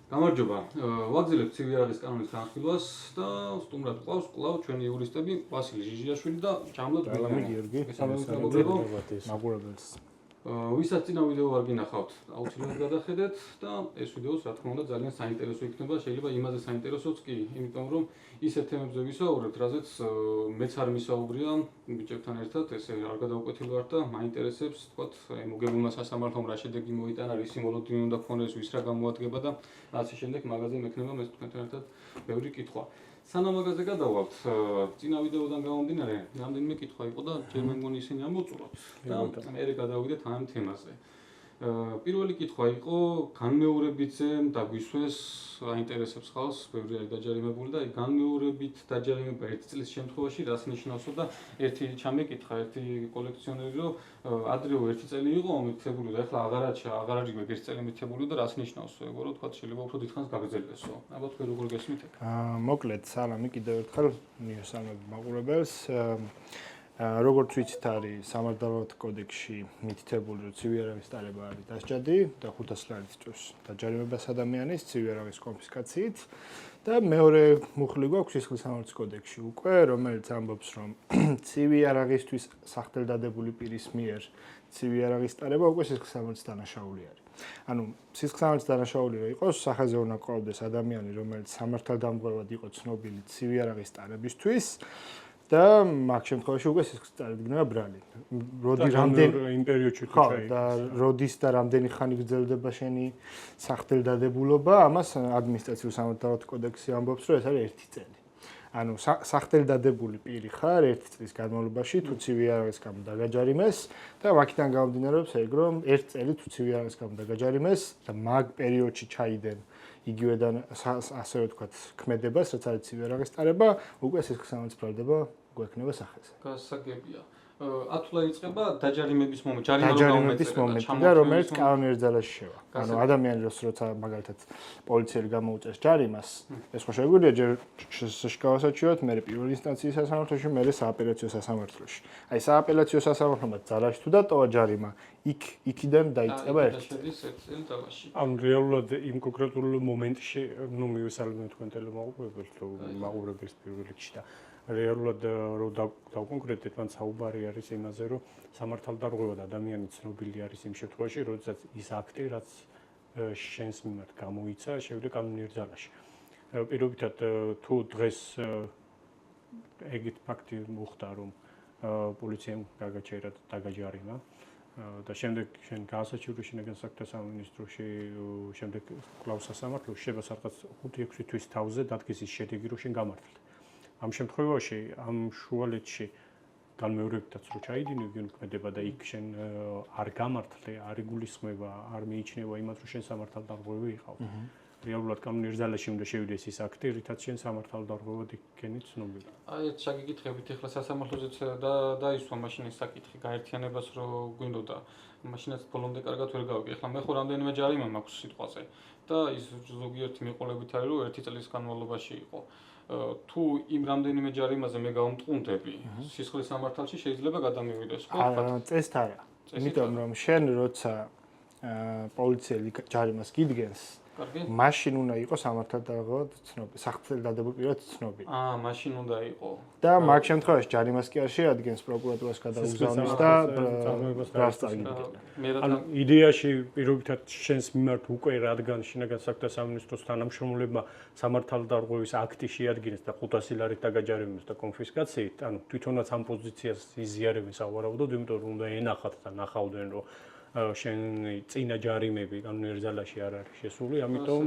გამარჯობა. ვაგზელებთ ცივი არაღის კანონის განხილვას და სტუმრად ყავს კვლავ ჩვენი იურისტები ვასილი ჟიჟიაშვილი და ჭამლად გიორგი. მაყურებელს. ვისაც წინა ვიდეო არ გინახავთ, აუცილებლად გადახედეთ და ეს ვიდეოს რა თქმა უნდა ძალიან საინტერესო იქნება, შეიძლება იმაზე საინტერესოც კი, იმიტომ რომ ისეთ თემებზე ვისაუბრებთ, რაზეც მეც არ მისაუბრია ბიჭებთან ერთად, ესე არ გადავკვეთილ ვარ და მაინტერესებს, თქვათ, მოგებულმა სასამართლომ რა შედეგი მოიტანა, რისი მოლოდინი უნდა ქონდეს, ვის რა გამოადგება და ასე შემდეგ, მაგაზე მექნება მე თქვენთან ერთად ბევრი კითხვა. სანამ მაგაზე გადავალთ, წინა ვიდეოდან გამომდინარე, რამდენიმე კითხვა იყო და ჯერ მე მგონი ისინი ამოვწუროთ და მე გადავიდეთ ამ თემაზე. პირველი კითხვა იყო განმეორებითზე დაგვისვეს, აინტერესებს ხალხს, ბევრი არის დაჯარიმებული და განმეორებით დაჯარიმება ერთი წლის შემთხვევაში რას ნიშნავსო და ერთი ჩამეკითხა, ერთი კოლექციონერი რომ ადრეო ერთი წელი იყო მითებული და ახლა აღარ არის ერთი წელი მითებული და რას ნიშნავსო, ეგო რომ თქვა შეიძლება უფრო დიდხანს გაგრძელდესო. აბა თქვენ როგორ გესმით? მოკლედ, სალამი კიდევ ერთხელ მიესალმებ მაყურებელს. როგორც ვიცით, არის სამართალდამცავ კოდექსში მითითებული, რომ ცივი არაღის ტარება არის დასჯადი და 500 ლარით იწვევს დაჯარიმებას ადამიანის ცივი არაღის კონფისკაციით და მეორე მუხლი გვაქვს სისხლის სამართლის კოდექსში უკვე, რომელიც ამბობს, რომ ცივი არაღისთვის სახელდადებული პირის მიერ ცივი არაღის ტარება უკვე სისხლის სამართლის დანაშაული არის. ანუ სისხლის სამართლის დანაშაული რა იყოს, სახეზე უნდა ყოფდეს ადამიანი, რომელიც სამართალდამცავად იყო ცნობილი ცივი არაღის ტარებისთვის. და მაგ შემთხვევაში უკვე სისხლის წარდგენა ბრალი. როდი რამდენი იმ პერიოდში და როდის და რამდენი ხანი გრძელდება შენი სახელდადებულობა, ამას ადმინისტრაციულ სამართალდამცავ კოდექსი ამბობს, რომ ეს არის 1 წელი. ანუ სახელდადებული პირი ხარ 1 წლის განმავლობაში თუ ცივი არაღის გამო დაგაჯარიმეს და ვაკიდან გამომდინარეობს ეგ რომ 1 წელი თუ ცივი არაღის გამო დაგაჯარიმეს და მაგ პერიოდში ჩაიდენ იგივედან ასე ვთქვათ ქმედებას, რაც არის ცივი არაღის ტარება, უკვე სისხლის სამართლის ბრალდება გვექნება სახეზე. გასაგებია. ათვლა იწყება დაჯარიმების მომენტი, დაჯარიმების მომენტი და რომელიც კანონიერ ძალაში შევა. ანუ ადამიანი როცა მაგალითად პოლიციელი გამოუწეს ჯარიმას, ეს ხო შეგვიძლია ჯერ შეკავასაჩიოთ, მე პირველი ინსტანციის სასამართლოში, მე სააპელაციო სასამართლოში. აი სააპელაციო სასამართლომა ძალაში თუ დატოვა ჯარიმა, იქიდან დაიწყება ერთი წელი. ანუ რეალურად იმ კონკრეტულ მომენტში, ნუ მივესალმებ თქვენ ტელემოყურებელს, თუ მაყურებელს პირველ რიგში და რეალურად რომ დავკონკრეტეთ, მან საუბარი არის იმაზე, რომ სამართალდამცავად ადამიანი ცნობილი არის იმ შემთხვევაში, როდესაც ის აქტი, რაც შენს მიმართ გამოიცა, შევიდა კანონიერ ძალაში. პირობითად თუ დღეს ეგეთ ფაქტი მოხდა, რომ პოლიციამ გაგაჩერა და დაგაჯარიმა და შემდეგ შენ გაასაჩივრე შინაგან საქმეთა სამინისტროში, შემდეგ კვლავ სასამართლოში შეება სადღაც 5-6 თვის თავზე დადგეს ის შედეგი, რომ შენ გამართლე. ამ შემთხვევაში, ამ შუალედში განმეორებითაც რო ჩაიდინე გიქმედება და იქ შენ არ გამართლე, არ იგულისხმება, არ მიიჩნევა იმას, რომ შენ სამართალდამცავი იყავ. რეალურად კანონიერ ძალაში უნდა შევიდეს ის აქტი, რითაც შენ სამართალდამცავად იქნები ცნობილი. აი ეს შეგიკითხებით, ეხლა სასამართლოზეც დაისვა მაშინ ეს საკითხი გაერთიანებას რო გვინდოდა, მაშინაც ბოლომდე კარგად ვერ გავიგე. ეხლა მე ხო რამდენიმე ჯარიმა მაქვს სიტყვაზე და ის ზოგიერთი მიყოლებით არის, რომ 1 წლის განმავლობაში იყო. თუ იმ რამდენიმე ჯარიმაზე მე გავმტყუნდები, სისხლის სამართალში შეიძლება გადამივიდეს, ხო? წესთ არა. იმიტომ რომ შენ როცა პოლიციელი ჯარიმას გიდგენს, მაშინ უნდა იყოს სამართალდამცავად ცნობილი, სახელდადებულ პირად ცნობილი. მაშინ უნდა იყო. და მაგ შემთხვევაში ჯარიმას კი არ შეადგენს პროკურატურას გადაუგზავნის და რას წაგიდგენა. ანუ იდეაში პირობითად შენს მიმართ უკვე რადგან შინაგან საქმეთა სამინისტროს თანამშრომლებმა სამართალდამცავის აქტი შეადგინეს და 500 ლარით დაგაჯარიმეს და კონფისკაციით, ანუ თვითონაც ამ პოზიციას იზიარებენ სავარაუდოდ, იმიტომ რომ უნდა ენახათ და ნახავდნენ, რომ შენ წინა ჯარიმები კანონიერ ძალაში არ არის შესული, ამიტომ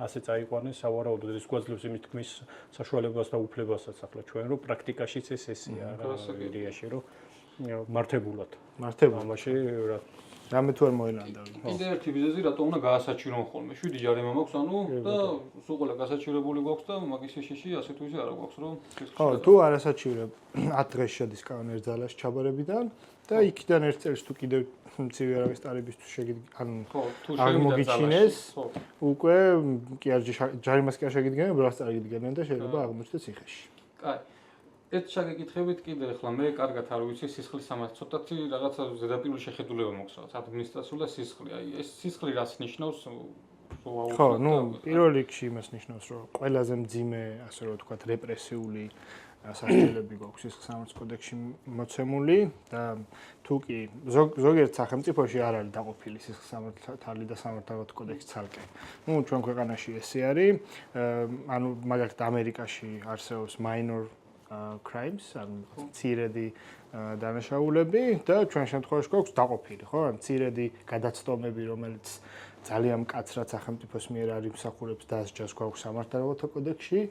ასე წაიყვანეს სავარაუდოდ ეს გვაძლევს იმის თქმის საშუალებას და უფლებასაც ახლა ჩვენ რომ პრაქტიკაშიც ესეა იდეაში რომ მართებულად. ამაში რამე თუ არ მოელანდა. კიდევ ერთი ვიზეზი რატო უნდა გაასაჩივრონ ხოლმე? 7 ჯარიმა მაქვს, ანუ და სულ ყველა გასაჩივრებული გვაქვს და მაგის შეში ასე თუ ისე არა გვაქვს რომ ხო, თუ არასაჩივრებ 10 დღეს შედის კანონიერ ძალაში ჩაბარებიდან და იქიდან 1 წელს თუ კიდევ ცივი არაღის ტარებისთვის აღმოგიჩინეს, უკვე კი არ ჯარიმას კი არ შეგიდგენენ, ბრალს წარგიდგენენ და შეიძლება აღმოჩნდეს ციხეში. კაი. ეს შეგეკითხებით კიდე ახლა მე კარგად არ ვიცი სისხლის სამართალს ცოტათი რაღაცა ზედაპირული შეხედულება მოქვს რაღაც ადმინისტრაციულ და სისხლი. აი ეს სისხლი რას ნიშნავს ხო, ну, პირველ რიგში იმას ნიშნავს, რომ ყველაზე მძიმე, ასე რომ ვთქვათ, რეპრესიული სასჯელები გვაქვს სისხლსამართლოს კოდექსში მოცემული და თუ კი ზოგიერთ სახელმწიფოში არ არის დაყოფილი სისხლსამართლო და სამართალოთა კოდექსი ცალკე. ну, ჩვენ ქვეყანაში ესე არის, ანუ მაგალითად ამერიკაში არსებობს minor crimes, ანუ მცირედი დანაშაულები და ჩვენ შემთხვევაში გვაქვს დაყოფილი, ხო? ან მცირედი გადაცდომები, რომელიც ძალიან მკაცრად სახელმწიფოს მიერ არის მსახურებს დასჯას გვაქვს სამართალოთა კოდექსში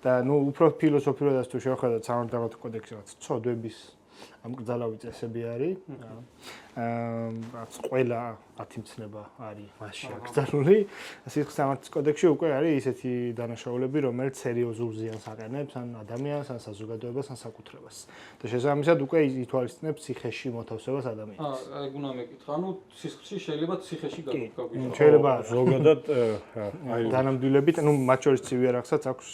და ну, უფრო ფილოსოფიურად თუ შევხედოთ სამართალოთა კოდექსში რაც ცოდვების ამკრძალავი წესები არის. რაც ყველა 10 მცნება არის მასში აკრძალული. სისხლსამართლოს კოდექსში უკვე არის ისეთი დანაშაულები, რომელიც სერიოზულ ზიანს აყენებს ან ადამიანს, ან საზოგადოებას, ან საკუთრებას. და შესაბამისად უკვე ითვალისწინებს ციხეში მოთავსებას ადამიანის. აი გუნა მეკითხა, ანუ სისხლში შეიძლება ციხეში გაგვიჟღეროს. შეიძლება ზოგადად აი დანამდვილებით, ну, მათ შორის ცივი არახსაც აქვს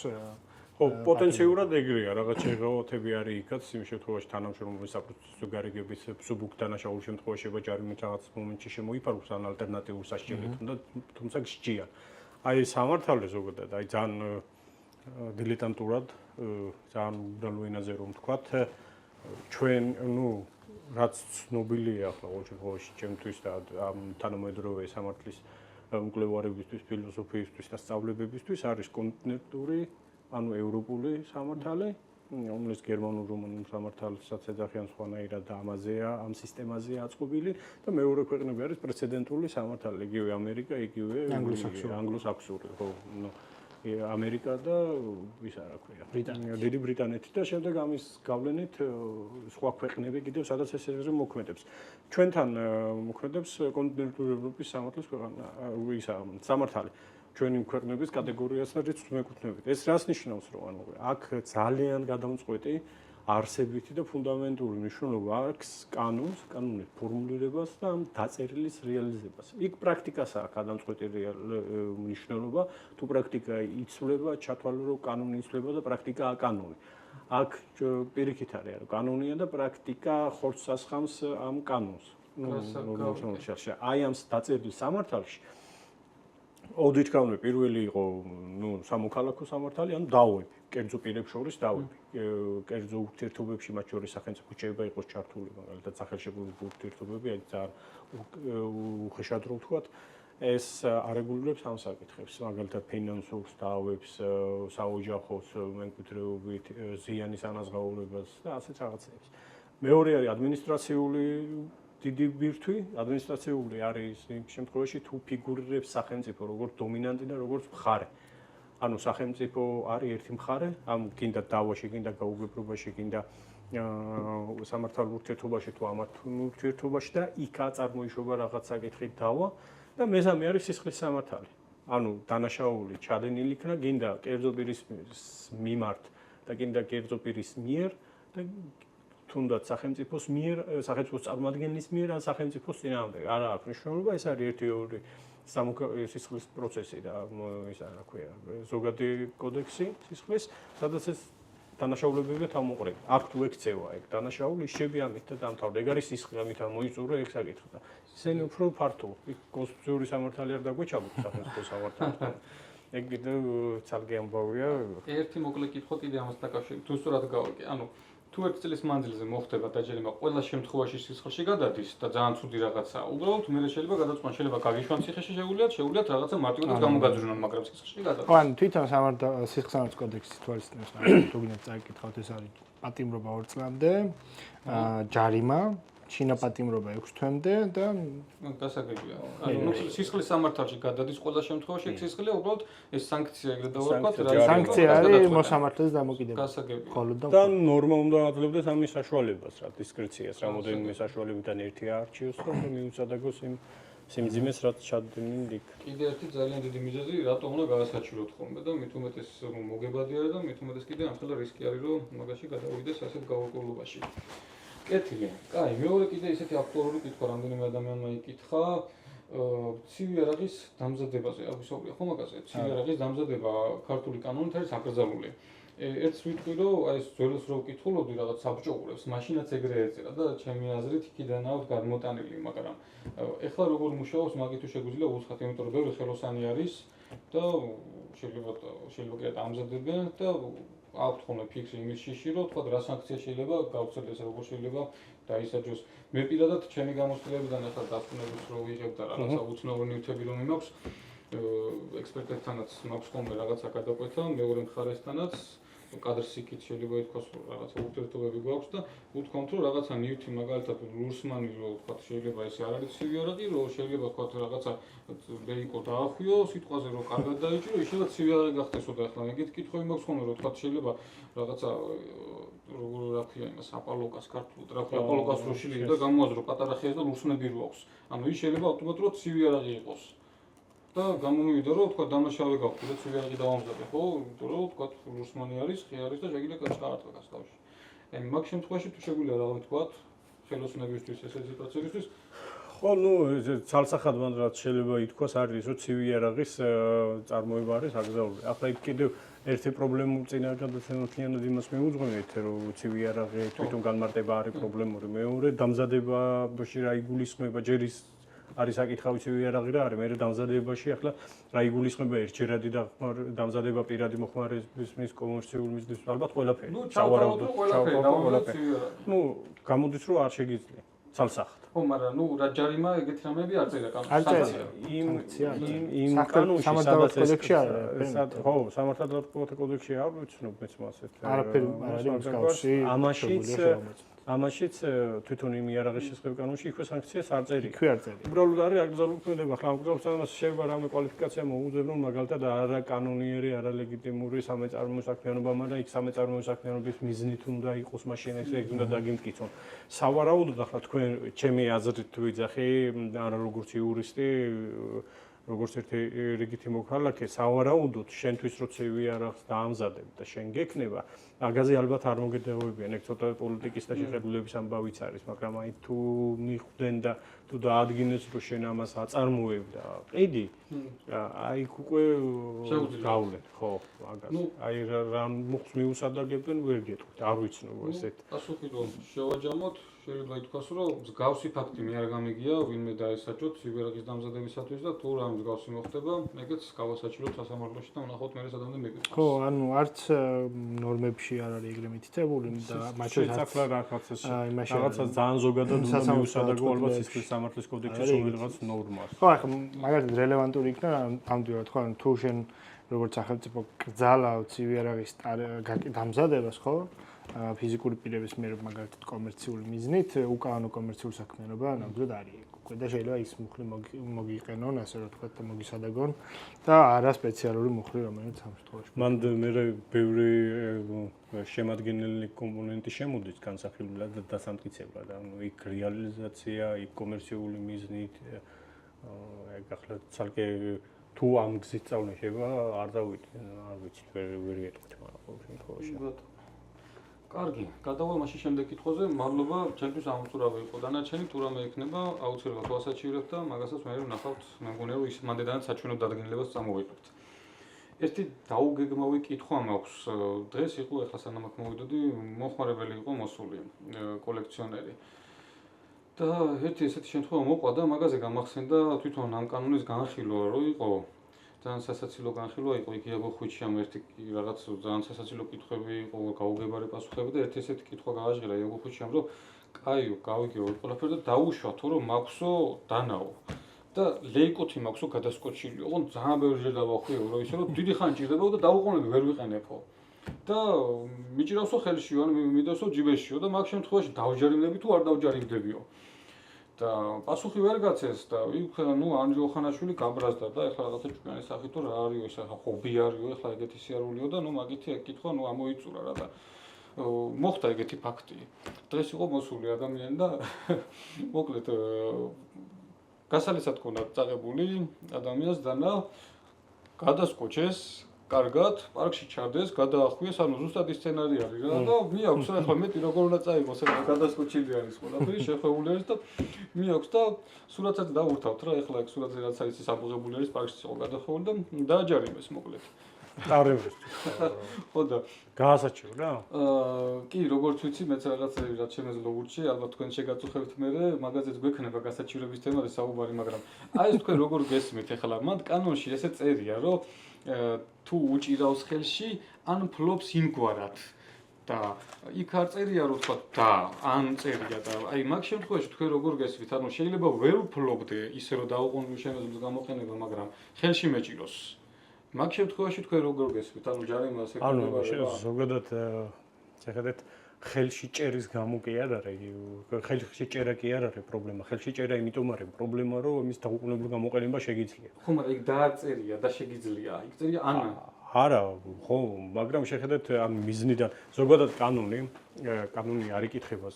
ხო, პოტენციურად ეგრეა, რაღაც შეღავათები არის იქაც, იმ შემთხვევაში თანამშრომლობის საფრთხის გარიგების სუბუქ დანაშაულ შემთხვევაში ჯარიმით რაღაც მომენტში შემოიფაროს ან ალტერნატიულ სასჯელით, თუმცა გსჯიან. აი სამართალი ზოგადად, აი ძალიან დილეტანტურად, ძალიან უდალო ენაზე რომ ვთქვათ, ჩვენ, ну, რაც ცნობილია ახლა ყოველ შემთხვევაში ჩემთვის და ამ თანამედროვე სამართლის მკვლევარებისთვის, ფილოსოფიისთვის და სწავლებებისთვის არის კონტინენტური ანუ ევროპული სამართალი, რომელიც გერმანულ რომანულ სამართალსაც ეძახიან სხვანაირად და ამაზეა, ამ სისტემაზეა აწყობილი და მეორე ქვეყნები არის პრეცედენტული სამართალი, იგივე ამერიკა, იგივე ანგლო-საქსონური, ხო, ამერიკა და ის რა ქვია, დიდი ბრიტანეთი და შემდეგ ამის გავლენით სხვა ქვეყნები კიდევ სადაც ესე მოქმედებს. ჩვენთან მოქმედებს კონტინენტური ევროპის სამართლის ქვეყანა, ისა სამართალი. ჩვენი ქვეყნების კატეგორიასაც მეკუთვნებით. ეს რას ნიშნავს, რომ ანუ აქ ძალიან გადამწყვეტი არსებითი და ფუნდამენტური მნიშვნელობა აქვს კანონის ფორმულირებას და ამ დაწერილის რეალიზებას. იქ პრაქტიკასაა გადამწყვეტი მნიშვნელობა, თუ პრაქტიკა იცვლება, ჩათვალე რომ კანონი იცვლება და პრაქტიკაა კანონი. აქ პირიქით არის, რომ კანონია და პრაქტიკა ხორცს ასხამს ამ კანონს. აი ამ დაწერილ სამართალში ოდითქავნე პირველი იყო, ну, სამოქალაქო სამართალი, ანუ დავები, კერძო პირებს შორის დავები. კერძო ურთიერთობებში მათ შორის სახელმწიფო შეიძლება იყოს ჩართული, მაგალითად, სახელმწიფო ურთიერთობები, აი ძალიან უხეშად რო ვთქვათ, ეს არეგულირებს ამ საკითხებს, მაგალითად, ფინანსურს, დავებს, საოჯახოს მემკვიდრეობით, ზიანის ანაზღაურებას და ასეთ რაღაცებს. მეორე არის ადმინისტრაციული დიდი ბირთვი, ადმინისტრაციული არის იმ შემთხვევაში თუ ფიგურირებს სახელმწიფო როგორც დომინანტი და როგორც მხარე. ანუ სახელმწიფო არის ერთი მხარე, ამ გინდა დავაში, გინდა გაუგებრობაში, გინდა სამართალ ურთიერთობაში თუ ამათ ურთიერთობაში და იქა წარმოიშობა რაღაც საკითხი დავა და მესამე არის სისხლის სამართალი. ანუ დანაშაული ჩადენილი იქნა გინდა კერძო პირის მიმართ და გინდა კერძო პირის მიერ და თუნდაც სახელმწიფოს მიერ, სახელმწიფოს წარმოადგენლის მიერ ან სახელმწიფოს წინააღმდეგ. არა აქვს მნიშვნელობა, ეს არის ერთი-ორი სისხლის პროცესი და ისა რა ქვია, ზოგადი კოდექსი სისხლის, სადაც ეს დანაშაულებებია თავმოყრილი. აქ თუ ექცევა ეგ დანაშაული, ისჩები ამით და დამთავრდა. ეგ არის სისხლი, ამით მოიწურა ეგ საკითხი და ისინი უფრო ფართო, იქ კონსტიტუციური სამართალი არ დაგვეჩაბოთ სახელმწიფო სამართალთან. ეგ კიდევ ცალკე ამბავია. ერთი მოკლე კითხვა კიდე ამას დაკავშირებით. თუ სწორად გავაკე, ანუ თუ 1 წლის მანძილზე მოხდება დაჯერება ყველა შემთხვევაში სისხლში გადადის და ძალიან ცუდი რაღაცაა. უბრალოდ მე შეიძლება გადაწყვეტონ, შეიძლება გაგიშვან ციხეში შეუძლიათ რაღაცა მარტივად გამოგაძრუნონ, მაგრამ სისხლში გადადის. ხო, ანუ თვითონ სისხლსამართლოს კოდექსი თვალისწინებს, თუ გინდათ წაიკითხავთ, ეს არის პატიმრობა 2 წლამდე, ჯარიმა, შინაპატიმრობა 6 თვემდე და დასაგებია. ანუ სისხლის სამართალში გადადის ყველა შემთხვევაში ეს სისხლია, უბრალოდ ეს სანქცია ეგრე დავარქვათ, რა სანქცია არის მოსამართლეს დამოკიდებული. დასაგებია. ხოლო და ნორმა უნდა აძლევდეს ამის საშუალებას, რა დისკრეციას, რამოდენიმე საშუალებიდან ერთი აარჩიოს და მიუწადაგოს იმ სიმძიმეს, რაც ჩადენილი იქ. კიდე ერთი ძალიან დიდი მიზეზი, რატომ უნდა გაასაჩივროთ ხოლმე და მით უმეტეს რომ მოგებადი არის და მით უმეტეს კიდე ამხელა რისკი არის რომ მაგაში გადავიდეს ასეთ გაურკვევლობაში. კეთილი. კაი, მეორე კიდე ისეთი აქტუალური კითხვა რამდენიმე ადამიანმა იკითხა, ცივი არაღის დამზადებაზე, აქ ვისაუბრია ხო მაგაზე? ცივი არაღის დამზადება ქართული კანონით არის აკრძალული. ერთს ვიტყვი რომ აი ეს ძველს რო ვკითხულობდი რაღაც საბჭოურებს, მაშინაც ეგრე ეწერა და ჩემი აზრით იქიდან აქვს გადმოტანილი, მაგრამ ეხლა როგორ მუშაობს, მაგით თუ შეგვიძლია უცხოთ, იმიტომ რომ ბევრი ხელოსანი არის და შეიძლება კი ამზადებენ და აქვთ ხოლმე ფიქსი იმის შიში, რომ თქვა რა სანქცია შეიძლება გავცელდეს, როგორ შეიძლება დაისაჯოს. მე პირადად ჩემი გამოცდილებიდან ახლა დასკვნებს რო ვიღებ და რაღაცა უცნობი ნივთები რომ იმაქვს, ექსპერტებთანაც მაქვს ხოლმე რაღაცა გადაკვეთა, მეორე მხარესთანაც კადრს იქით შეიძლება ითქვას, რომ რაღაცა ურთიერთობები გვაქვს და უთქვამთ, რომ რაღაცა ნივთი მაგალითად ლურსმანი რო თქვა შეიძლება ესე არ არის ცივი არაყი, რომ შეიძლება თქვა რაღაცა ბეიკო დაახვიო, სიტყვაზე რომ კარგად დაიჭირო, შეიძლება ცივი არაყი გახდესო და ახლა ეგეთ კითხვები მაქვს ხოლმე, რომ თქვა შეიძლება რაღაცა როგორ რა ქვია იმას აპალოკას ქართულად, რა ქვია აპალოკას რო შეიძლება და გამოაზრო პატარა ხეას და ლურსმნები რო აქვს. ანუ ის შეიძლება ავტომატურად ცივი არაყი იყოს. და გამომივიდა რომ თქვა დამაშავე გავხდი და ცივი არაყი დავამზადე, ხო? იმიტომ რომ თქვა ლურსმანი არის, ხე არის და შეგიძლია გაჩქარატვას თავში. აი მაგ შემთხვევაში თუ შეგვიძლია რაღაც თქვა ხელოსნებისთვის ესე სიტუაციებისთვის ხო, ცალსახადმად რაც შეიძლება ითქვას არის, რომ ცივი არაღის წარმოება არის აკრძალული. ახლა იქ კიდევ ერთი პრობლემა წინაგადაცემათლიანად იმას მეუძღვენით, რომ ცივი არაღი თვითონ განმარტება არის პრობლემური. მეორე დამზადებაში რა იგულისხმება ჯერ ის არის საკითხავი ცივი არაღი რა არის, მე დამზადებაში ახლა რა იგულისხმება ერთჯერადი დამზადება პირადი მოხმარების მის კომერციული მიზნით ალბათ ყველაფერი. სავარაუდოდ ყველაფერი. ნუ გამოდის რომ არ შეგიძლია ცალსახად. ხო, მაგრამ ნუ რა ჯარიმა ეგეთ რამეები არ წერია კანონში. იმ კანონში სადაც ეს ხო, სამართალდამცავთა კოდექსში არ ვიცნობ მეც მასეთ. არაფერი არ არის მსგავსი. ამაშიც თვითონ იმ იარაღის შესახებ კანონში იქვე სანქციას არ წერია. იქვე არ წერია. უბრალოდ არის აკრძალული ქმედება. ახლა აკრძალულს შეიძლება რამე კვალიფიკაცია მოუძებნონ, მაგალითად არა კანონიერი, არა ლეგიტიმური სამეწარმოო საქმიანობა, მაგრამ იქ სამეწარმოო საქმიანობის მიზნით უნდა იყოს მაშინ ეს უნდა დაგიმტკიცონ. სავარაუდოდ ახლა თქვენ ჩემი აზრით ვიძახი, არა როგორც იურისტი, როგორც ერთი რიგითი მოქალაქე, სავარაუდოდ შენთვის რო ცივი არაღს დაამზადებ და შენ გექნება, მაგაზე ალბათ არ მოგედეღებიან, ეგ ცოტა პოლიტიკის და შეხედულების ამბავიც არის, მაგრამ აი თუ მიხვდნენ და თუ დაადგინეს რომ შენ ამას აწარმოებ და ყიდი, აი უკვე გავლენ, ხო, მაგას. აი რა მოხს მიუსადაგებენ ვერ გეტყვით, არ ვიცნობ ესეთ. პასუხი რომ შევაჯამოთ, შეიძლება ითქვას, რომ მსგავსი ფაქტი მე არ გამიგია, ვინმე დაესაჯოთ ცივი არაღის დამზადებისათვის და თუ რა მსგავსი მოხდება, ეგეც გავასაჭიროთ სასამართლოში და ვნახოთ მე სადამდე მეგვიყვანს. ხო, ანუ არც ნორმებში არ არის ეგრე მითითებული და მაშინ ახლა რაღაცა ძალიან ზოგადად უნდა მიუსადაგო ალბათ სისხლის სამართლის კოდექსის რაღაც ნორმას. ხო, ახლა მაგალითად რელევანტური იქნება ამდენად ხო, თუ შენ როგორც სახელმწიფო კრძალავ ცივი არაღის დამზადებას, ხო? ფიზიკური პირების მიერ მაგალითად კომერციული მიზნით, უკანონო კომერციული საქმიანობა ნამდვილად არის. უკვე და შეიძლება ის მუხლი მოგიყენონ, ასე რომ ვთქვათ, და მოგისადაგონ და არა სპეციალური მუხლი, რომელიც ამ შემთხვევაში. მან მე ბევრი შემადგენელი კომპონენტი შემოდის განსახილველად და დასამტკიცებლად. ანუ იქ რეალიზაცია, იქ კომერციული მიზნით, ეგ ახლა ცალკე თუ ამ გზით სწავლენ შეიძლება არ დავით, არ ვიცით, ვერ გეტყვით, მაგრამ ყოველ შემთხვევაში. კარგი, გადავალ მაშინ შემდეგ კითხვაზე. მადლობა, ჩემთვის ამოწურავი იყო დანარჩენი, თუ რამე იქნება, აუცილებლად ვასაჩივრებ და მაგასაც მე ვნახავთ, მე მგონია რომ ის მანდედანაც საჩვენო დადგენილებას წამოვიწყებთ. ერთი დაუგეგმავი კითხვა მაქვს. დღეს იყო, ახლა სანამ აქ მოვიდოდი, მოხმარებელი იყო მოსული, კოლექციონერი. და ერთი ესეთი შემთხვევა მოყვა და მაგაზე გამახსენდა თვითონ ამ კანონის განხილვა რო იყო. ძალიან სასაცილო განხილვა იყო იქ იაგო ხვიჩი ამ ერთი რაღაც ძალიან სასაცილო კითხვები იყო, გაუგებარი პასუხები და ერთი ესეთი კითხვა გააჟღერა იაგო ხვიჩამ, რომ კაიო, გავიგეო ყველაფერი და დაუშვათო, რომ მაქვსო დანაო. და ლეიკოთი მაქვსო გადასკოჩილი. ოღონდ ძალიან ბევრჯერ დავახვიეო, რომ ისე რომ დიდი ხანი ჭირდებოდა და დაუყოვნები ვერ ვიყენებო. და მიჭირავსო ხელში, ანუ მიდევსო ჯიბეშიო და მაგ შემთხვევაში დავჯარიმდები თუ არ დავჯარიმდებიო. და პასუხი ვერ გაცეს და იქ ნუ ანჯო ხანაშვილი გაბრაზდა და ეხლა რაღაცა ჭკვიანი სახითო რა არისო ეს ახლა ხობი არისო ეხლა ეგეთი სიარულიო და ნუ მაგითი ეგ კითხვა ნუ ამოიწურა რა და მოხდა ეგეთი ფაქტი. დღეს იყო მოსული ადამიანი და მოკლედ გასალისად ქონდა წაღებული ადამიანს დანა გადასკოჩეს კარგად, პარკში ჩარდეს, გადაახვიეს, ანუ ზუსტად ის სცენარი არის რა და მიაქვს რა ახლა მეტი როგორ უნდა წაიღოს ეს გადასკოჩილი არის ყველაფერი შეხვეული არის და მიაქვს და სურათსაც დავურთავთ რა ახლა ეგ სურათზე რაც არის ის ამოღებული არის პარკში იყო გადახვეული და დააჯარიმეს მოკლედ. წარევს. ხო და გაასაჩიო რა. კი, როგორც ვიცი, მეც რაღაცები რაც შემეძლო ლოგურში, ალბათ თქვენ შეგაწუხებთ მერე, მაგაზეც გვექნება გასაჩივრების თემაზე საუბარი, მაგრამ აი ეს თქვენ როგორ გესმით ახლა, მანდ კანონში ესე წერია, რომ თუ უჭირავს ხელში, ან ფლობს იმგვარად. და იქ არ წერია რომ თქვა და ან წერია და აი მაგ შემთხვევაში თქვენ როგორ გესვით? ანუ შეიძლება ვერ ვფლობდე ისე რომ დაუყოვნებლივ შემეძლოს გამოყენება, მაგრამ ხელში მეჭიროს. მაგ შემთხვევაში თქვენ როგორ გესვით? ანუ ჯარიმას ეკონდება. ანუ ზოგადად შეხედეთ ხელში ჭერის გამო კი არ არის, ხელში ჭერა კი არ არის პრობლემა. ხელში ჭერა იმიტომ არის პრობლემა, რომ იმის დაუყოვნებლივ გამოყენება შეგიძლია. ხო, მაგრამ იქ დააწერია და შეგიძლია. იქ წერია ანა. არა, ხო, მაგრამ შეხედეთ ამ მიზნიდან ზოგადად კანონი არ იკითხება,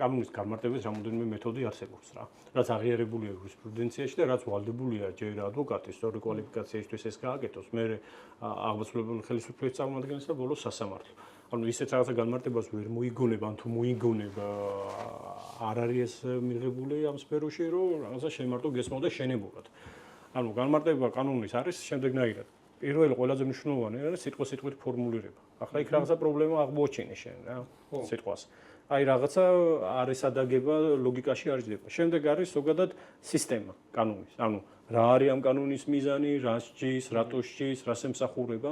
კანონის განმარტების რამოდენიმე მეთოდი არსებობს რა. რაც აღიარებულია იურისპრუდენციაში და რაც ვალდებულია ჯერ ადვოკატის სწორი კვალიფიკაციისთვის ეს გააკეთოს, მე აღმასრულებელი ხელისუფლების წარმომადგენელს და ბოლოს სასამართლო. ანუ ისეთ რაღაცა განმარტებას ვერ მოიგონება, ან თუ მოიგონება არ არის ეს მიღებული ამ სფეროში, რომ რაღაცა შემარტო გესმოდა შენებურად. ანუ განმარტება კანონის არის შემდეგნაირად. პირველი ყველაზე მნიშვნელოვანი არის სიტყვით ფორმულირება. ახლა იქ რაღაცა პრობლემა აღმოჩინე შენ რა, სიტყვას. აი რაღაცა არის ადაგება ლოგიკაში არ ჯდება. შემდეგ არის ზოგადად სისტემა კანონის. ანუ რა არის ამ კანონის მიზანი, რას ჯის, რატოს ჯის, რას ემსახურება,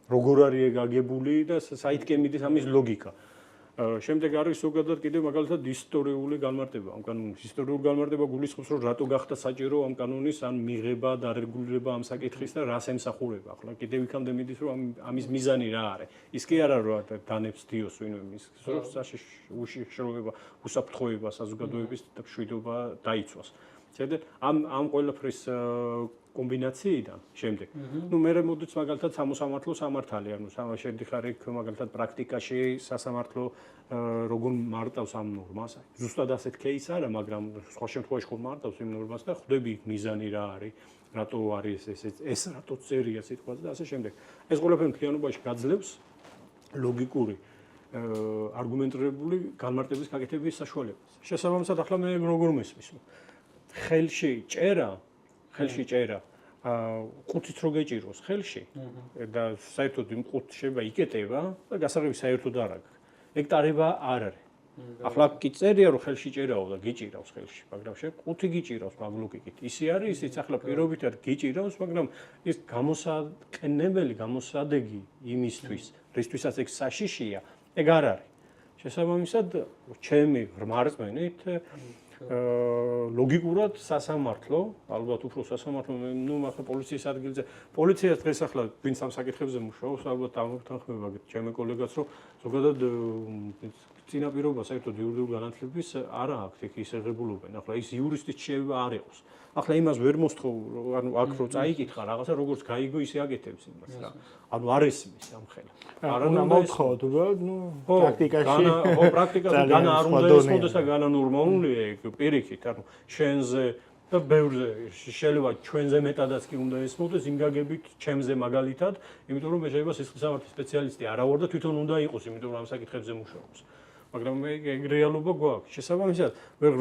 როგორ არის გაგებული და საითკე მიდის ამის ლოგიკა. შემდეგ არის ზოგადად კიდევ მაგალითად ისტორიული განმარტება ამ კანონის. ისტორიული განმარტება გულისხმობს, რომ რატო გახდა საჭირო ამ კანონის ან მიღება და რეგულირება ამ საკითხის და რას ემსახურება. ახლა კიდევ იქამდე მიდის, რომ ამის მიზანი რა არის. ის კი არა რომ დანებს დიოს ვინმე მის უშიშროება, უსაფრთხოება საზოგადოების და მშვიდობა დაიცვას. შეხედეთ ამ ყველაფრის კომბინაციიდან შემდეგ. ნუ მე მოდით მაგალითად სამოსამართლო სამართალი, ანუ შედიხარ იქ მაგალითად პრაქტიკაში სასამართლო როგორ მარტავს ამ ნორმას. ზუსტად ასეთ кейს არა, მაგრამ სხვა შემთხვევაში ხომ მარტავს იმ ნორმას და ხვდები მიზანი რა არის, რატო არის ეს რატო წერია სიტყვაზე და ასე შემდეგ. ეს ყველაფერი მთლიანობაში გაძლევს ლოგიკური არგუმენტირებული განმარტების გაკეთების საშუალებას. შესაბამისად ახლა მე როგორ მესმის? ხელში ჭერა ყუთით რო გეჭიროს ხელში და საერთოდ იმ ყუთს შეიძლება იკეტება და გასაღები საერთოდ არ აქვს. ეგ ტარება არ არის. ახლა კი წერია რომ ხელში ჭერაო და გიჭირავს ხელში, მაგრამ შენ ყუთი გიჭირავს მაგ ლოგიკით. ისე არის, ისიც ახლა პირობითად გიჭირავს, მაგრამ ის გამოსაყენებელი, გამოსადეგი იმისთვის, რისთვისაც ეგ საშიშია, ეგ არ არის. შესაბამისად, ჩემი რმარწმენით ლოგიკურად სასამართლო, ალბათ უფრო სასამართლო, ნუ ახლა პოლიციის ადგილზე, პოლიციას დღეს ახლა ვინც ამ საკითხებზე მუშაობს, ალბათ ამოგთანხმება ჩემი კოლეგაც, რომ ზოგადად წინაპირობა საერთოდ იურიდიული განათლების არა აქვთ, იქ ისეღებულობენ. ახლა ის იურისტის შევა არ იყოს. ახლა იმას ვერ მოსთხოვ, ანუ აქ რო წაიკითხა რაღაცა, როგორც გაიგო, ისე აკეთებს იმას რა. ანუ არ ესმის ამ ხელა. არა მოვთხოვოთ, უბრალოდ, ნუ პრაქტიკაში. ხო, პრაქტიკაში განა არ უნდა ესმოდეს და განა ნორმალურია ეგ პირიქით, ანუ შენზე და ბევრზე შეიძლება ჩვენზე მეტადაც კი უნდა ესმოდეს იმ გაგებით ჩემზე მაგალითად, იმიტომ რომ მე შეიძლება სისხლისამართლის სპეციალისტი არა ვარ და თვითონ უნდა იყოს, იმიტომ რომ ამ საკითხებზე მუშაობს. მაგრამ მე ეგ რეალობა გვაქვს. შესაბამისად, ვერ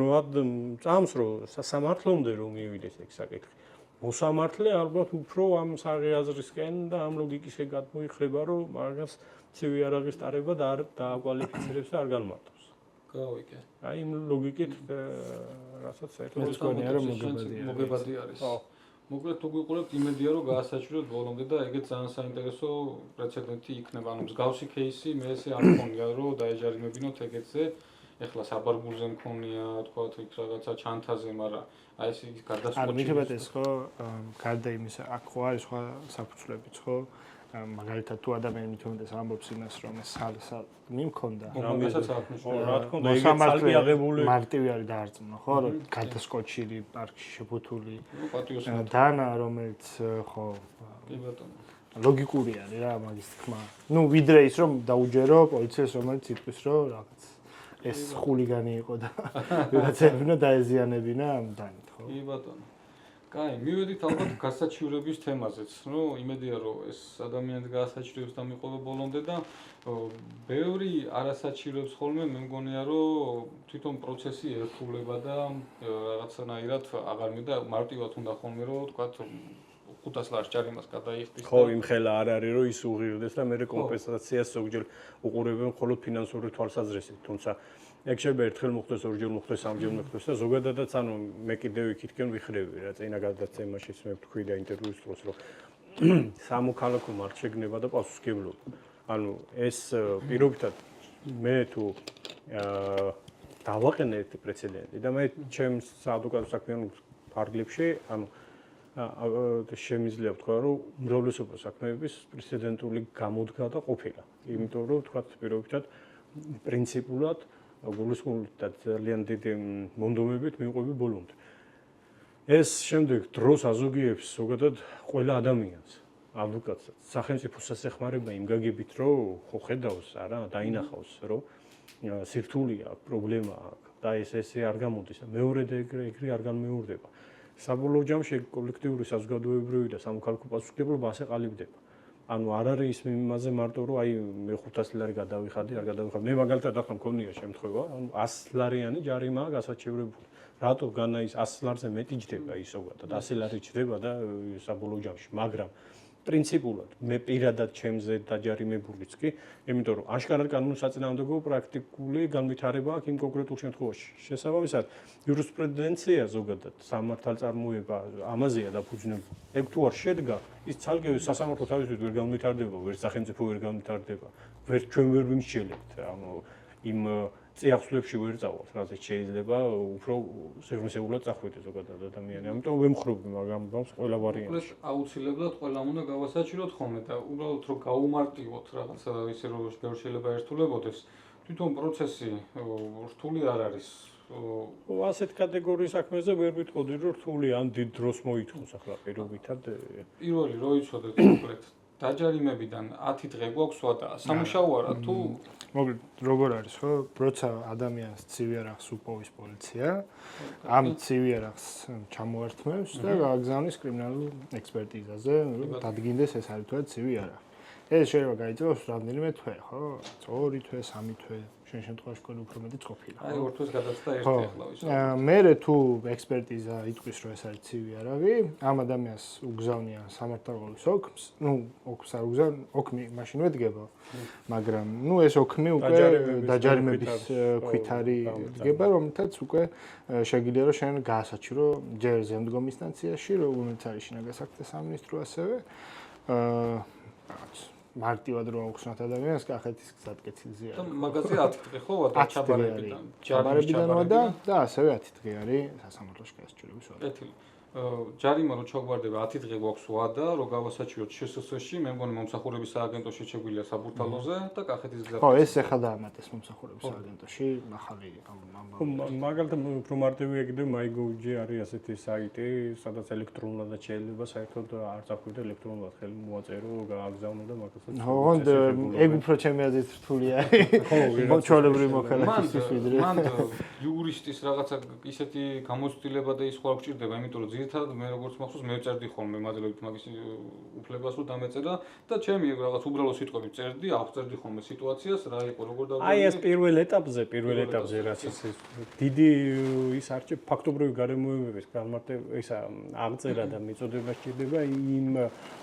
წამს რომ სასამართლომდე რომ მივიდეს ეგ საკითხი. მოსამართლე ალბათ უფრო ამ საღიაზრისკენ და ამ ლოგიკისკენ გადმოიხრება, რომ მაგას ცივი არაღის ტარება და არ დააკვალიფიცირებს და არ განმარტავს. გავიგე. აი იმ ლოგიკით რასაც საერთოდ მოგონია რომ მოგებადი არის. მოკლედ თუ გიყურებთ, იმედია რომ გაასაჩივროთ ბოლომდე და ეგეც ძალიან საინტერესო პრეცედენტი იქნება. ანუ მსგავსი кейსი მე ესე არ მქონია რომ დაეჯარიმებინოთ ეგეთზე. ეხლა საბარგულზე მქონია, თქვა იქ რაღაცა ჩანთაზე, მაგრამ აი ეს გადასწყვეტი. არ მითხრათ ეს ხო, გარდა იმისა, აქ ხო არის სხვა საფუძვლებიც ხო? მაგალითად თუ ადამიანი მithumedes ამბობს იმას რომ ეს მიმქონდა რომელსაც აღნიშნავს რა თქმა უნდა ეგ ცალკე აღებული მარტივი არის დაარწმუნა ხო რომ გადასკოჩილი პარკში შეფუთული ნუ პატიოსნად დანა რომელიც ხო კი ბატონო ლოგიკური არის რა მაგის თქმა ნუ ვიდრე ის რომ დაუჯერო პოლიციას რომელიც იტყვის რომ რაღაც ეს ხულიგანი იყო და ვიღაცები უნდა დაეზიანებინა ამ დანით ხო კი ბატონო კაი, მივედით ალბათ გასაჩივრების თემაზეც. ნუ იმედია რომ ეს ადამიანს გასაჩივრებს და მიყვება ბოლომდე და ბევრი არასაჩივრებს ხოლმე მე მგონია რომ თვითონ პროცესი ერთხულება და რაღაცნაირად აღარ მინდა მარტივად უნდა ხოლმე რომ თქვა 500 ლარს ჯარიმას გადაიხდის. ხო, იმ ხელა არ არის რომ ის უღირდეს და მე კომპენსაციას ზოგჯერ უყურებენ მხოლოდ ფინანსური თვალსაზრისით, თუმცა ეგ შეიძლება ერთხელ მოხდეს, ორჯერ მოხდეს, სამჯერ მოხდეს და ზოგადადაც ანუ მე კიდევ იქითკენ ვიხრევი რა წინა გადაცემაშიც მე ვთქვი და ინტერვიუს დროს რომ სამოქალაქო მართ შეგნება და პასუხისმგებლობა. ანუ ეს პირობითად მე თუ დავაყენე ერთი პრეცედენტი და მე ჩემს საადვოკატო საქმიან ფარგლებში ანუ შემიძლია ვთქვა რომ უმრავლესობა საქმეების პრეცედენტული გამოდგა და ყოფილა. იმიტომ რომ თქვა პირობითად პრინციპულად გულისხმობით და ძალიან დიდი მონდომებით მივყვები ბოლომდე. ეს შემდეგ დროს აზოგიებს ზოგადად ყველა ადამიანს, ადვოკატსაც, სახელმწიფოსაც ეხმარება იმ გაგებით, რომ ხო ხედავს არა, დაინახავს, რომ სირთულეა, პრობლემა აქვს და ესე არ გამოდის და მეორე და ეგრე არ განმეორდება. საბოლოო ჯამში კოლექტიური საზოგადოებრივი და სამოქალაქო პასუხისმგებლობა ასე ყალიბდება. ანუ არ არის ის იმაზე მარტო რომ აი მე 500 ლარი გადავიხადი, არ გადავიხადი. მე მაგალითად ახლა მქონია შემთხვევა, ანუ 100 ლარიანი ჯარიმაა გასაჩივრებული. რატო განა ის 100 ლარზე მეტი ჯდება ის ზოგადად 100 ლარი ჯდება და საბოლოო ჯამში, მაგრამ პრინციპულად მე პირადად ჩემზე დაჯარიმებულიც კი, იმიტომ რომ აშკარად კანონსაწინააღმდეგო პრაქტიკული განვითარება აქვს იმ კონკრეტულ შემთხვევაში. შესაბამისად, იურისპრუდენცია ზოგადად სამართალწარმოება ამაზეა დაფუძნებული. ეგ თუ არ შედგა, ის ცალკე სასამართლო თავისით ვერ განვითარდება, ვერ სახელმწიფო ვერ განვითარდება, ვერ ჩვენ ვერ ვიმსჯელებთ, ანუ იმ წიაღსვლებში ვერ წავალთ, რადგან შეიძლება უფრო სიღრმისეულად წახვიდე ზოგადად ადამიანი. ამიტომ ვემხრობი მაგრამ ყველა ვარიანტი. აუცილებლად ყველამ უნდა გავასაჭიროთ ხოლმე და უბრალოდ რომ გაუმარტივოთ რაღაცა ისე რომ შეიძლება ერთულებოდეს. თვითონ პროცესი რთული არ არის. ასეთ კატეგორიის საქმეზე ვერ ვიტყოდი რომ რთული ან დიდ დროს მოითხოვს ახლა პირობითად. პირველი რო იცოდეთ კონკრეტ დაჯარიმებიდან 10 დღე გვაქვს ვატა. სამუშაო არა თუ მოკლედ როგორ არის ხო? როცა ადამიანს ცივი არახს უპოვის პოლიცია, ამ ცივი არახს ჩამოართმევს და გააგზავნის კრიმინალურ ექსპერტიზაზე, რომ დადგინდეს ეს არის თუ არა ცივი არახი. ეს შეიძლება გაიწევოს რამდენიმე თვე, ხო? 2 თვე, 3 თვე, შენ შემთხვევაში კოლ უფრო მეტიც ყოფილა. აი 2 თვეს გადაცდა ერთი ახლა ვისაუბრებ. მერე თუ ექსპერტიზა იტყვის რომ ეს არის ცივი არაღი, ამ ადამიანს უგზავნიან სამართალყოლის ოქმს, ნუ ოქმს არ უგზავნიან, ოქმი მაშინვე დგება, მაგრამ ნუ ეს ოქმი უკვე დაჯარიმების ქვით არის დგება, რომელთაც უკვე შეგიძლია რომ შენ გაასაჩირო ჯერ ზემდგომ ინსტანციაში, რომელიც არის შინაგან საქმეთა სამინისტრო ასევე რაღაც მარტივად რო აუხსნათ ადამიანს კახეთის გზატკეცილზე არის. და მაგაზე 10 დღე ხო ვატა ჩაბარებიდან. ჩაბარებიდან და ასევე 10 დღე არის სასამართლოში გასაჩივრების ვადა. კეთილი. ჯარიმა რო ჩაგვარდება 10 დღე გვაქვს ვადა, რომ გავასაჩივროთ შსს-ში, მე მგონი მომსახურების სააგენტოში შეგვიძლია საბურთალოზე და კახეთის გზატკეცილზე. ხო, ეს ახლა დაამატეს მომსახურების სააგენტოში, ახალი მაგალითად უფრო მარტივია კიდევ MyGov-ში არის ასეთი საიტი, სადაც ელექტრონულად შეიძლება საერთოდ არ წახვიდე ელექტრონულად ხელი მოაწერო, გააგზავნო და მაგასაც. ხო, ეგ უფრო ჩემი აზრით რთული არის. ხო, ჩვეულებრივი მოქალაქისთვის ვიდრე. მან იურისტის რაღაცა ისეთი გამოცდილება და ის ხوار გჭირდება, იმიტომ რომ ძირითადად მე როგორც მახსოვს მე წერდი ხოლმე მადლობით მაგის უფლებას რომ დამეწერა და ჩემი რაღაც უბრალო სიტყვები წერდი, აღწერდი ხოლმე სიტუაციას, რა იყო, როგორ დავწერდი. აი ეს პირველ ეტაპზე რაც ის დიდი ის არჩევ ფაქტობრივი გარემოებების განმარტება ისა აღწერა და მიწოდება სჭირდება იმ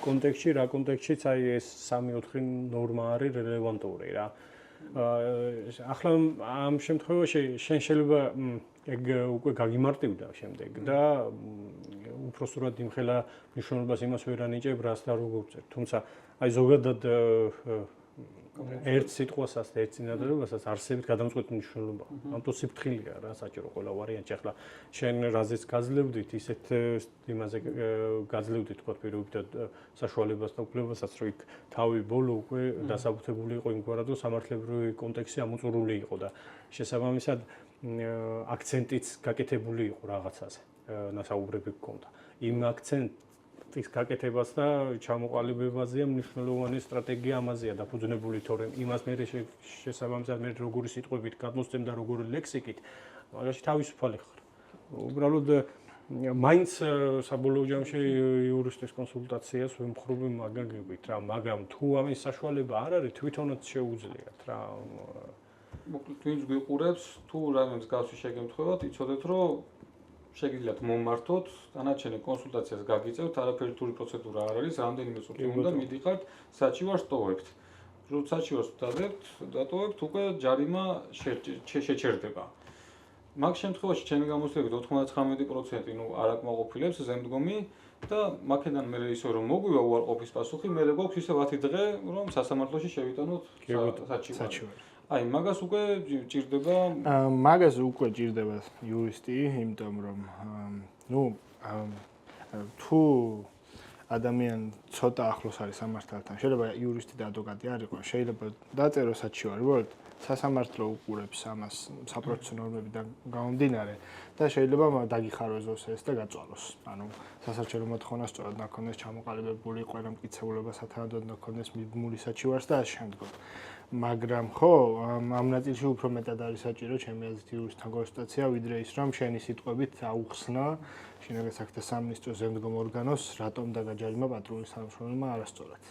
კონტექსტში, რა კონტექსტშიც აი ეს 3-4 ნორმა არის რელევანტური რა. ახლა ამ შემთხვევაში შენ შეიძლება ეგ უკვე გაგიმარტივდა შემდეგ და უпроსტურად იმხელა მნიშვნელობას იმას ვერ ანიჭებ, რას და როგორ წერ. თუმცა აი ზოგადად ერთ სიტყვასაც და ერთ წინადადებასაც არსებით გადამწყვეტი მნიშვნელობა. ამიტომ სიფრთხილეა რა საჭირო ყველა ვარიანტი. ახლა შენ რაზეც გაძლევდით, ისეთ იმაზე გაძლევდით თქვა პირობითად საშუალებას და უფლებასაც, რომ იქ თავი ბოლო უკვე დასაბუთებული იყო იმგვარად, რომ სამართლებრივი კონტექსტი ამოწურული იყო და შესაბამისად აქცენტიც გაკეთებული იყო რაღაცაზე. ნასაუბრები გქონდა. იმ აქცენტის გაკეთებას და ჩამოყალიბებაზეა მნიშვნელოვანი სტრატეგია ამაზეა დაფუძნებული, თორემ იმას მე შესაბამისად მე როგორი სიტყვებით გადმოსცემ და როგორი ლექსიკით, მაგაში თავისუფალი ხარ. უბრალოდ მაინც საბოლოო ჯამში იურისტის კონსულტაციას ვემხრობი მაგაგებით რა, მაგრამ თუ ამის საშუალება არ არის, თვითონაც შეუძლიათ რა. მოკლედ ვინც გვიყურებს, თუ რაიმეს გასვი შეგემთხვევათ, იცოდეთ რომ შეგიძლიათ მომმართოთ, დანარჩენი კონსულტაციას გაგიწევთ, არაფერი რთული პროცედურა არ არის, რამდენიმე წუთი უნდა მიდიხართ, საჩივარს ტოვებთ. როცა საჩივარს დატოვებთ, უკვე ჯარიმა შეჩერდება. მაგ შემთხვევაში ჩემი გამოცდილებით 99% არ აკმაყოფილებს ზემდგომი და მაქედან მე ისე რომ მოგვივა უარყოფის პასუხი, მე გვაქვს ისე 10 დღე, რომ სასამართლოში შევიტანოთ საჩივარი. აი, მაგას უკვე ჭირდება მაგას უკვე ჭირდება იურისტი, იმიტომ რომ თუ ადამიანი ცოტა ახლოს არის სამართალთან, შეიძლება იურისტი და ადვოკატი არ იყოს, შეიძლება დაწეროს საჩივარი, უბრალოდ სასამართლო უყურებს ამას საპროცესო ნორმებიდან გამომდინარე და შეიძლება დაგიხაროს ეს და გაწვალოს. ანუ სასარჩელო მოთხოვნა სწორად ნაქონდეს ჩამოყალიბებული ყველა მტკიცებულება სათანადოდ ნაქონდეს მიბმული საჩივარს და ასე შემდგომ. მაგრამ ხო, ამ ნაწილში უფრო მეტად არის საჭირო ჩემი აზრით იურისტთან კონსულტაცია, ვიდრე ის რომ შენი სიტყვებით აუხსნა შინაგან საქმეთა სამინისტროს ზემდგომ ორგანოს, რატომ დაგაჯარიმა პატრული სამშობლოებმა არასწორად.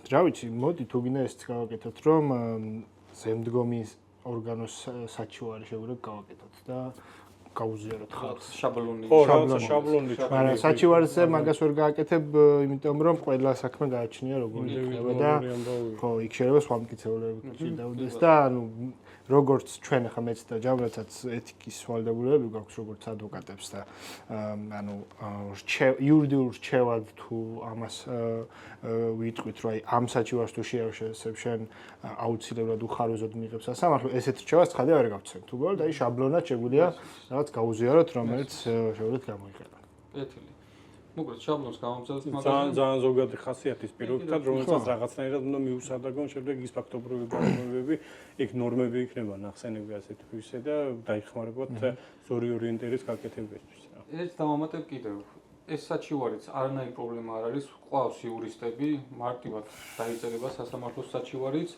რა ვიცი, მოდი თუ გინდა ესეც გავაკეთოთ, რომ ზემდგომის ორგანოს საჩივარი შეგვიძლია გავაკეთოთ და გაუზიაროთ ხალხს. შაბლონი. შაბლონი. მაგრამ საჩივარზე მაგას ვერ გააკეთებ, იმიტომ რომ ყველა საქმე გააჩნია როგორი იქნება და ხო, იქ შეიძლება სხვა მტკიცებულებები დავდეს და ანუ როგორც ჩვენ ახლა მეც და ჯავრაცაც ეთიკის ვალდებულებები გვაქვს როგორც ადვოკატებს და ანუ იურიდიულ რჩევად თუ ამას ვიტყვით რომ აი ამ საჩივარს თუ შეავშესებ შენ აუცილებლად უხაროზოდ მიიღებს სასამართლო ესეთ რჩევას ცხადი არ გავცემთ უბრალოდ აი შაბლონად შეგვიძლია რაღაც გაუზიაროთ რომელიც შეგვიძლია გამოიყენოთ კეთილი მოკლედ შაბლონს გამომწევთ მაგას ძალიან ზოგადი ხასიათის პირობითად რომელსაც რაღაცნაირად უნდა მიუსადაგონ შემდეგ ის ფაქტობრივი გარემოებები იქ ნორმები იქნება ნახსენები ასეთ ვისე და დაიხმარებათ ზორი ორიენტირის გაკეთებისთვის ერთ დამამატებ კიდევ ეს საჩივარიც არანაირი პრობლემა არ არის ყავს იურისტები მარტივად დაიწერება სასამართლოს საჩივარიც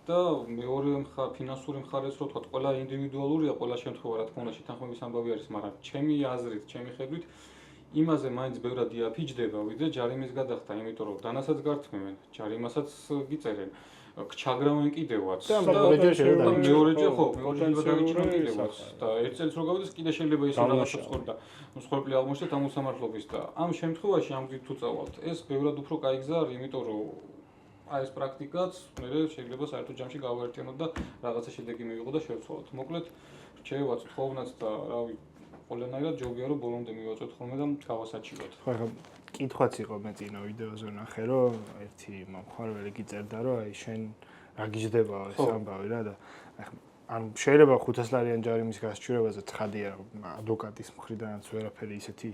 და მეორე ფინანსური მხარეც რო თქვა ყველა ინდივიდუალურია ყველა შემთხვევა რა თქმა უნდა შეთანხმების ამბავი არის მაგრამ ჩემი აზრით ჩემი ხედვით იმაზე მაინც ბევრად იაფიჯდება ვიდრე ჯარიმის გადახდა იმიტომ რომ დანასაც გართმევენ ჯარიმასაც გიწერენ ჩაგრავენ კიდევაც და მეორეჯერ ხო გადაგიჭირონ კიდევაც და ერთ წელს რო გავიდეს კიდე შეიძლება ისე რაღაცა ცხოვრდა მსხვერპლი აღმოჩნდეთ ამ უსამართლობის და ამ შემთხვევაში ამ გზით თუ წავალთ ეს ბევრად უფრო კაი გზა არის იმიტომ რომ აი ეს პრაქტიკაც მე შეიძლება საერთო ჯამში გავაერთიანოთ და რაღაცა შედეგი მივიღო და შევცვალოთ მოკლედ რჩევაც თხოვნაც და რავი ყველანაირად ჯობია რომ ბოლომდე მივაწვეთ ხოლმე და გავასაჩივროთ. ხო ახლა კითხვაც იყო მე წინა ვიდეოზე ნახე რომ ერთი მომხმარებელი გიწერდა რომ აი შენ რა გიждდება ეს ამბავი რა და ანუ შეიძლება 500 ლარიან ჯარიმის გასაჩივრებაზე ცხადია ადვოკატის მხრიდანაც ვერაფერი ისეთი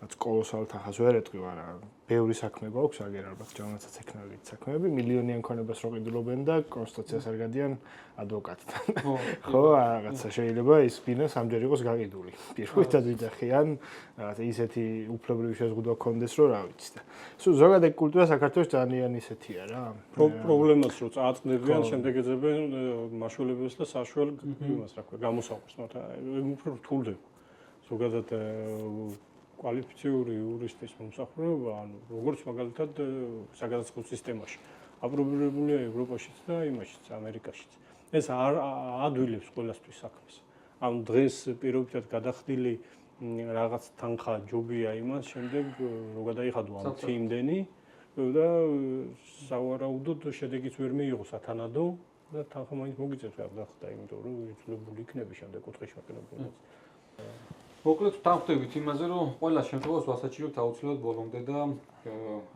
კოლოსალ თანხას ვერ ეთქვი მაგრამ ბევრი საქმე გვაქვს აგერ ალბათ ჯამაცაც ექნებით საქმეები მილიონიან ქონებას რო ყიდულობენ და კონსტიტუციას არ გადიან ადვოკატთან ხო რაღაცა შეიძლება ის ბინა სამჯერ იყოს გაკიდული პირველად ვიძახიან რაღაცა ისეთი უფლებრივი შეზღუდვა ქონდეს რომ რა ვიცი და სულ ზოგადად კულტურა საქართველოს ძალიან ისეთია რა პრობლემას რო წააწყდებიან შემდეგ ეძებენ მაშველებებს და საშუალ იმას რა ქვია გამოსავალს მაგრამ უფრო რთულდება ზოგადად კვალიფიციური იურისტის მომსახურება, ანუ როგორც მაგალითად საგადასახადო სისტემაში. აპრობირებულია ევროპაშიც და იმაშიც, ამერიკაშიც. ეს არ ადვილებს ყველასთვის საქმეს. ანუ დღეს პირობითად გადახდილი რაღაც თანხა ჯობია იმას, შემდეგ რო გადაიხადო ამ იმდენი და სავარაუდოდ შედეგიც ვერ მიიღო სათანადო და თანხა მაინც მოგიწევს გადახდა, იმიტომ რომ იძულებული იქნება შემდეგ კუთხეში მოკიდებული. მოკლედ დავხვდებით იმაზე, რომ ყველა შემთხვევას ვასაჩივრებთ აუცილებლად ბოლომდე და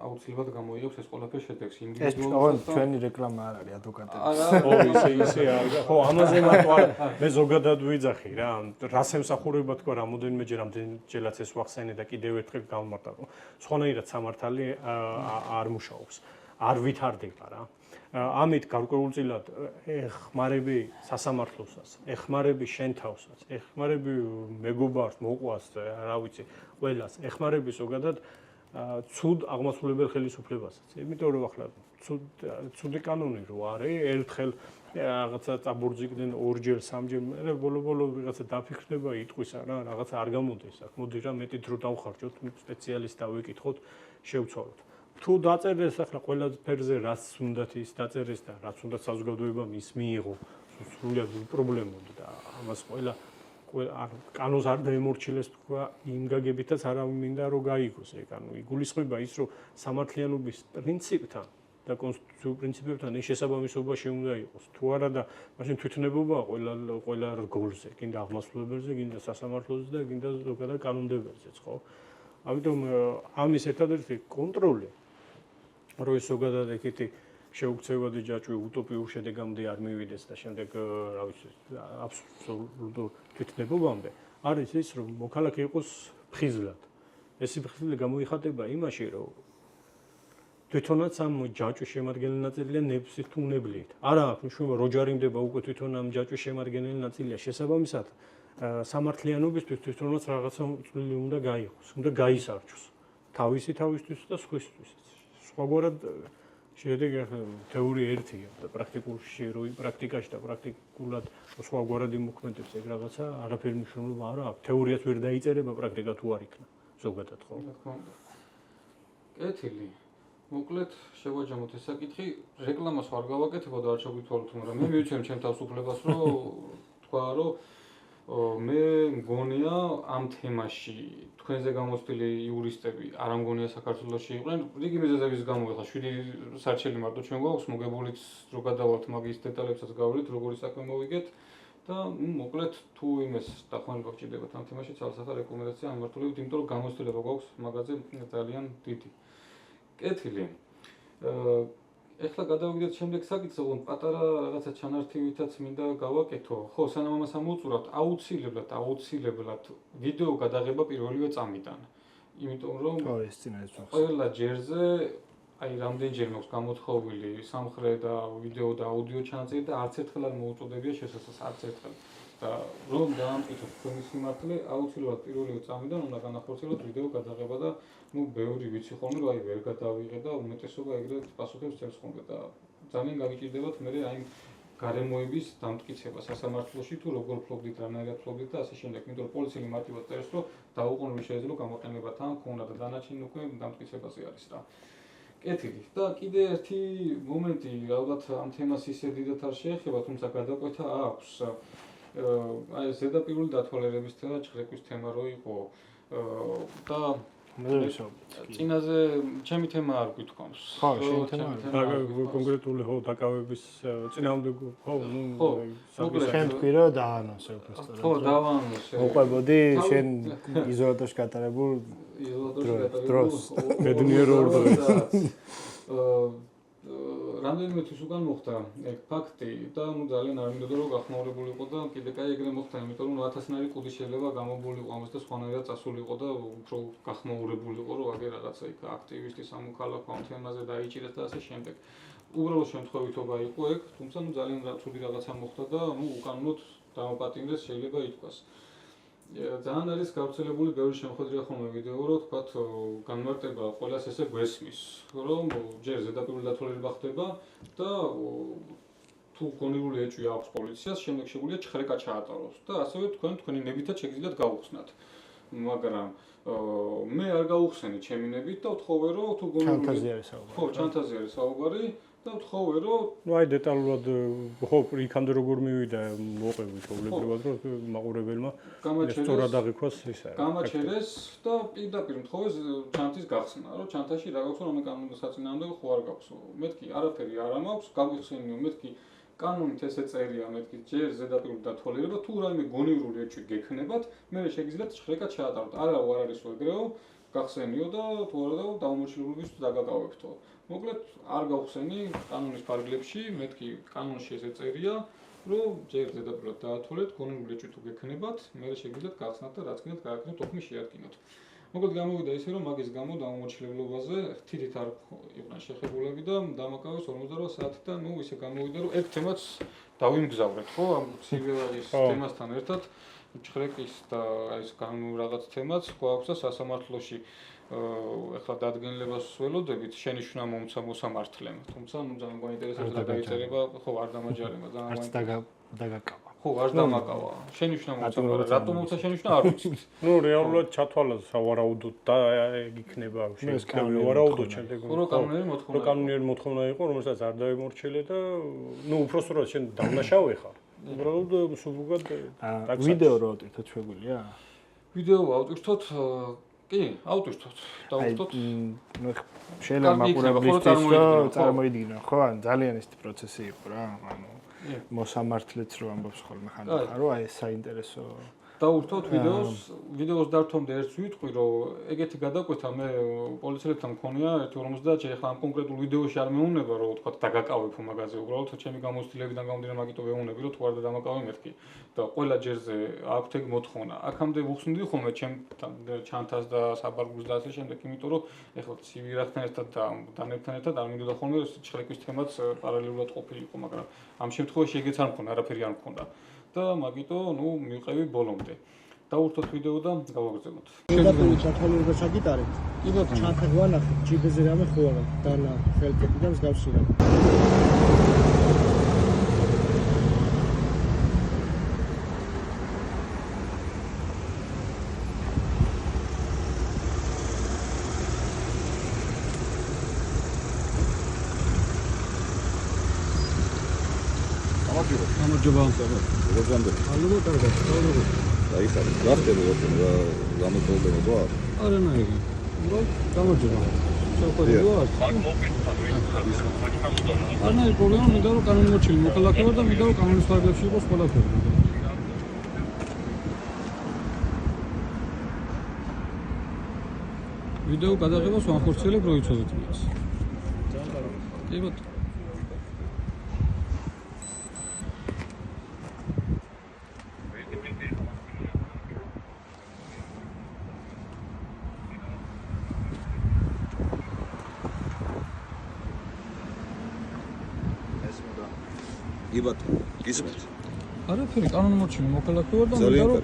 აუცილებლად გამოიღებს ეს ყველაფერი შედეგს ინდივიდუალურად. ეს ჩვენი რეკლამა არ არის ადვოკატების. ხო, ისე არა. ხო, ამაზე მარტო არა. მე ზოგადად ვიძახი რა. რას ემსახურება თქვა რამოდენიმეჯერ ამდენჯერაც ეს ვახსენე და კიდევ ერთხელ გავმარტა. სხვანაირად სამართალი არ მუშაობს. არ ვითარდება რა. ამით გარკვეულწილად ეხმარები სასამართლოსაც, ეხმარები შენ თავსაც, ეხმარები მეგობარს, მოყვას, რა ვიცი, ყველას, ეხმარები ზოგადად ცუდ აღმასრულებელ ხელისუფლებასაც. იმიტომ რომ ახლა ცუდი კანონი რო არის, ერთხელ რაღაცა წაბორძიგდნენ ორჯერ, სამჯერ, მე ბოლო-ბოლო ვიღაცა დაფიქრდება იტყვისა რა, რაღაცა არ გამოდის აქ. მოდი რა მეტი დრო დავხარჯოთ, სპეციალისტს დავიკითხოთ, შევცვალოთ. თუ დაწერეს ახლა ყველა ფერზე რაც უნდათ ის დაწერეს და რაც უნდა საზოგადოებამ ის მიიღო სრულიად პრობლემოდი და ამას ყველა კანონს არ დაემორჩილეს თქვა იმ გაგებითაც არავინ მინდა რომ გაიგოს ეგ ანუ იგულისხმება ის რომ სამართლიანობის პრინციპთან და კონსტიტუციურ პრინციპებთან ეს შესაბამისობაში უნდა იყოს თუ არა და მაშინ თვითნებობაა ყველა რგოლზე კიდე აღმასრულებელზე კიდე სასამართლოზე და კიდე ზოგადად კანონმდებელზეც ხო ამიტომ ამის ერთადერთი კონტროლი რომ ეს ზოგადად ეგეთი შეუქცევადი ჯაჭვი უტოპიურ შედეგამდე არ მივიდეს და შემდეგ რა ვიცი აბსოლუტურ თვითნებობამდე არის ის რომ მოქალაქე იყოს ფხიზლად ეს ფხიზლი გამოიხატება იმაში რომ თვითონაც ამ ჯაჭვის შემადგენელი ნაწილია ნებსით თუ უნებლიეთ არა აქვს მნიშვნელობა რო ჯარიმდება უკვე თვითონ ამ ჯაჭვის შემადგენელი ნაწილია შესაბამისად სამართლიანობისთვის თვითონაც რაღაცა წვლილი უნდა გაიღოს უნდა გაისარჩოს თავისთვის და სხვისთვისაც სხვაგვარად შედეგი თეორია ერთია და პრაქტიკაში და პრაქტიკულად სხვაგვარად იმოქმედებს ეგ რაღაცა არაფერი მნიშვნელობა არ აქვს თეორიაც ვერ დაიწერება პრაქტიკა თუ არ იქნა ზოგადად ხო კეთილი მოკლედ შევაჯამოთ ეს საკითხი რეკლამას ვარ გავაკეთებოდა არ შეგვითვალოთ მაგრამ მე მივიცემ ჩემ თავისუფლებას რომ თქვა რომ მე მგონია ამ თემაში თქვენზე გამოცდილი იურისტები არ მგონია საქართველოში იყვნენ რიგი მიზეზების გამო ეხლა 7 სარჩელი მარტო ჩვენ გვაქვს მოგებულიც რო გადავალთ მაგის დეტალებსაც გავვლით როგორი საქმე მოვიგეთ და მოკლედ თუ იმეს დახმარება გჭირდებათ ამ თემაში ცალსახა რეკომენდაცია ამართულებით იმიტომ რომ გამოცდილება გვაქვს მაგაზე ძალიან დიდი კეთილი ეხლა გადავიდეთ შემდეგ საკითხზე, პატარა რაღაცა ჩანართივითაც მინდა გავაკეთო. ხო, სანამ ამას ამოვწურავთ, აუცილებლად ვიდეო გადაღება პირველივე წამიდან. იმიტომ რომ ეს წინასწარ ყველა ჯერზე აი რამდენჯერ მაქვს გამოთხოვილი სამხრეთ და ვიდეო და აუდიო ჩანაწერი და არც ერთხელ არ მოუწოდებია შესაძლოა არც ერთხელ. და რომ დაამტკიცოთ თქვენი სიმართლე, აუცილებლად პირველივე წამიდან უნდა განახორციელოთ ვიდეო გადაღება და ბევრი ვიცი ხოლმე რომ აი ვერ გადავიღე და უმეტესობა ეგრეთ პასუხებს წევს ხოლმე და ძალიან გაგიჭირდებათ მე აი გარემოების დამტკიცება სასამართლოში თუ როგორ ფლობდით, რანაირად ფლობდით და ასე შემდეგ. იმიტომ რომ პოლიციელი მარტივად წერს რომ დაუყოვნებლივ შეიძლება გამოყენება თან ქონდა და დანარჩენი უკვე დამტკიცებაზე არის რა. კეთილი. და კიდე ერთი მომენტი, ალბათ ამ თემას ისე დიდად არ შეეხება, თუმცა გადაკვეთა აქვს. აი ზედაპირული დათვალიერების თემა, ჭრეკვის თემა რო იყო და წინაზე ჩემი თემა არ გვითქვამს. ხო, შენი თემა არა. კონკრეტული ხო დაკავების წინამდე ხო ნუ შენ თქვი რომ დაანონსე უბრალოდ. ხო, დავაანონსე. მოყვებოდი შენ იზოლატორში გატარებულ დროს. ბედნიერ ორ დღეს. რამდენიმე თვის უკან მოხდა ეგ ფაქტი და ნუ ძალიან არ მინდოდა რომ გახმაურებულიყო და კიდე კაი ეგრე მოხდა, იმიტომ რომ 1000-ნაირი კუდი შეიძლება გამობულიყო ამას და სხვანაირად წასულიყო და უფრო გახმაურებულიყო რომ აგერ რაღაცა იქ აქტივისტი სამოქალაქო ამ თემაზე დაიჭირეს და ასე შემდეგ. უბრალოდ შემთხვევითობა იყო ეგ, თუმცა ნუ ძალიან ცუდი რაღაცა მოხდა და ნუ უკანონოდ დამოპატიმრეს შეიძლება ითქვას. ძალიან არის გავრცელებული ბევრი შემოხვედრია ხოლმე ვიდეო, რომ თქვათ განმარტება ყველას ესე გვესმის, რომ ჯერ ზედაპირული დათვალიერება ხდება და თუ გონებული ეჭვი აქვს პოლიციას, შემდეგ შეგვიძლია ჭხრეკა ჩაატაროს და ასევე თქვენი ნებითაც შეგიძლიათ გაუხსნათ. მაგრამ მე არ გაუხსენე ჩემი ნებით და ვთხოვე რომ თუ გონებული ჩანთაზე არის საუბარი. ხო, ჩანთაზე არის საუბარი და ვთხოვე რომ ნუ აი დეტალურად ხო იქამდე როგორ მივიდა მოყვებით ყოველდღიურად რომ მაყურებელმა სწორად აღიქვას ისა გამაჩერეს და პირდაპირ მთხოვეს ჩანთის გახსნა რომ ჩანთაში რა გაქვს რომ კანონის საწინააღმდეგო ხო არ გაქვს მეთქი არაფერი არ მაქვს გაგვიხსენიო მეთქი კანონით ესე წერია მეთქი ჯერ ზედაპირული დათვალიერება თუ რაიმე გონივრული ეჭვი გექნებათ მე შეგიძლიათ ჭხრეკა ჩაატაროთ არა არ არის ეგრეო გახსენიო და თუ არა და დაუმორჩილებლობის დაგაკავებთო მოკლედ არ გავხსენი კანონის ფარგლებში მეთქი კანონში ესე წერია რომ ჯერ ზედაპირულად დაათვალეთ გონივრული ეჭვი თუ გექნებათ მე შეგიძლიათ გახსნათ და რაც გინდათ გააკეთოთ თქმა შეადგინოთ მოკლედ გამოვიდა ისე რომ მაგის გამო დაუმორჩილებლობაზე თითით არ იყვნენ შეხებულები და დამაკავეს 48 საათი და ნუ ისე გამოვიდა რომ ეგ თემაც დავიმგზავრეთ ხო ამ ცივერის თემასთან ერთად ჭხრეკის და ეს რაღაც თემაც გვაქვს და სასამართლოში ეხლა დადგენილებას ველოდებით შენიშვნა მომცა მოსამართლემ თუმცა ნუ ძალიან გვაინტერესებს რა დაიწერება ხო არ დამაჯარება ძალიან დაგაკავა ხო არ დამაკავა შენიშვნა მომცა რატომ მომცა შენიშვნა არ ვიცით ნუ რეალურად ჩათვალა სავარაუდოდ და ეგ იქნება ვარაუდოდ შემდეგ რო კანონიერი მოთხოვნა იყო რომელსაც არ დაემორჩილე და ნუ უბრალოდ შენ დავნაშავე ხარ უბრალოდ სულგად ვიდეო რო ავტვირთოთ შეგვიძლია? ვიდეო ავტვირთოთ, კი, ავტვირთოთ. დავუხდოთ. ნუ შეიძლება მაყურებლისთვის რომ წარმოიდგინონ, ხო? ან ძალიან ისეთი პროცესი იყო რა, ანუ მოსამართლეც რო ამბობს ხოლმე ხანდახან, რომ აი ეს საინტერესო დავუხდოთ ვიდეოს დართვამდე ერთს ვიტყვი, რომ ეგეთი გადაკვეთა მე პოლიციელებთან მქონია 1.50, ეხლა ამ კონკრეტულ ვიდეოში არ მეუნება, რომ თქვა დაგაკავებ მაგაზე, უბრალოდ ჩემი გამოცდილებიდან გამომდინარე მაგიტო ვეუნები, რომ თუ არ დამაკავე მეთქი და ყველა ჯერზე აქვთ ეგ მოთხოვნა. აქამდე ვუხსნიდი ხოლმე ჩემთან ჩანთას და საბარგულს და ასე შემდეგ, იმიტომ რომ ეხლა ცივირახთან ერთად და დანებთან ერთად არ მინდოდა ხოლმე ჭხრეკვის თემაც პარალელურად ყოფილიყო, მაგრამ ამ შემთხვევაში ეგეც არ მქონდა, არაფერი არ მქონდა. და მაგიტო, ნუ მივყევი ბოლომდე. დავუხდოთ ვიდეო და გავაგრძელოთ. ზედაპირული ჩათვალიერება ჩაგიტარეთ. კი ბატონო. ჩანთა გვანახეთ, ჯიბეზე რამე ხო არა, დანა ხელკეპი და მსგავსი რამე. გამარჯობა. როგორ ალო კარგად, თავრობო. დაიხარე, რა ხდება რა გამოწვევა? არანაირი. გამარჯობა. შეხვედრია? არანაირი პრობლემა, მინდა რომ კანონმორჩილი მოქალაქე ვარ და მინდა რომ კანონის ფარგლებში იყოს ყველაფერი. ვიდეო გადაღებას ვახორციელებ რო იცოდეთ მას. ძალიან კარგი. კი ბატონო. იბატონო, გისმენთ. არაფერი, კანონმორჩილი მოქალაქე ვარ და მინდა რომ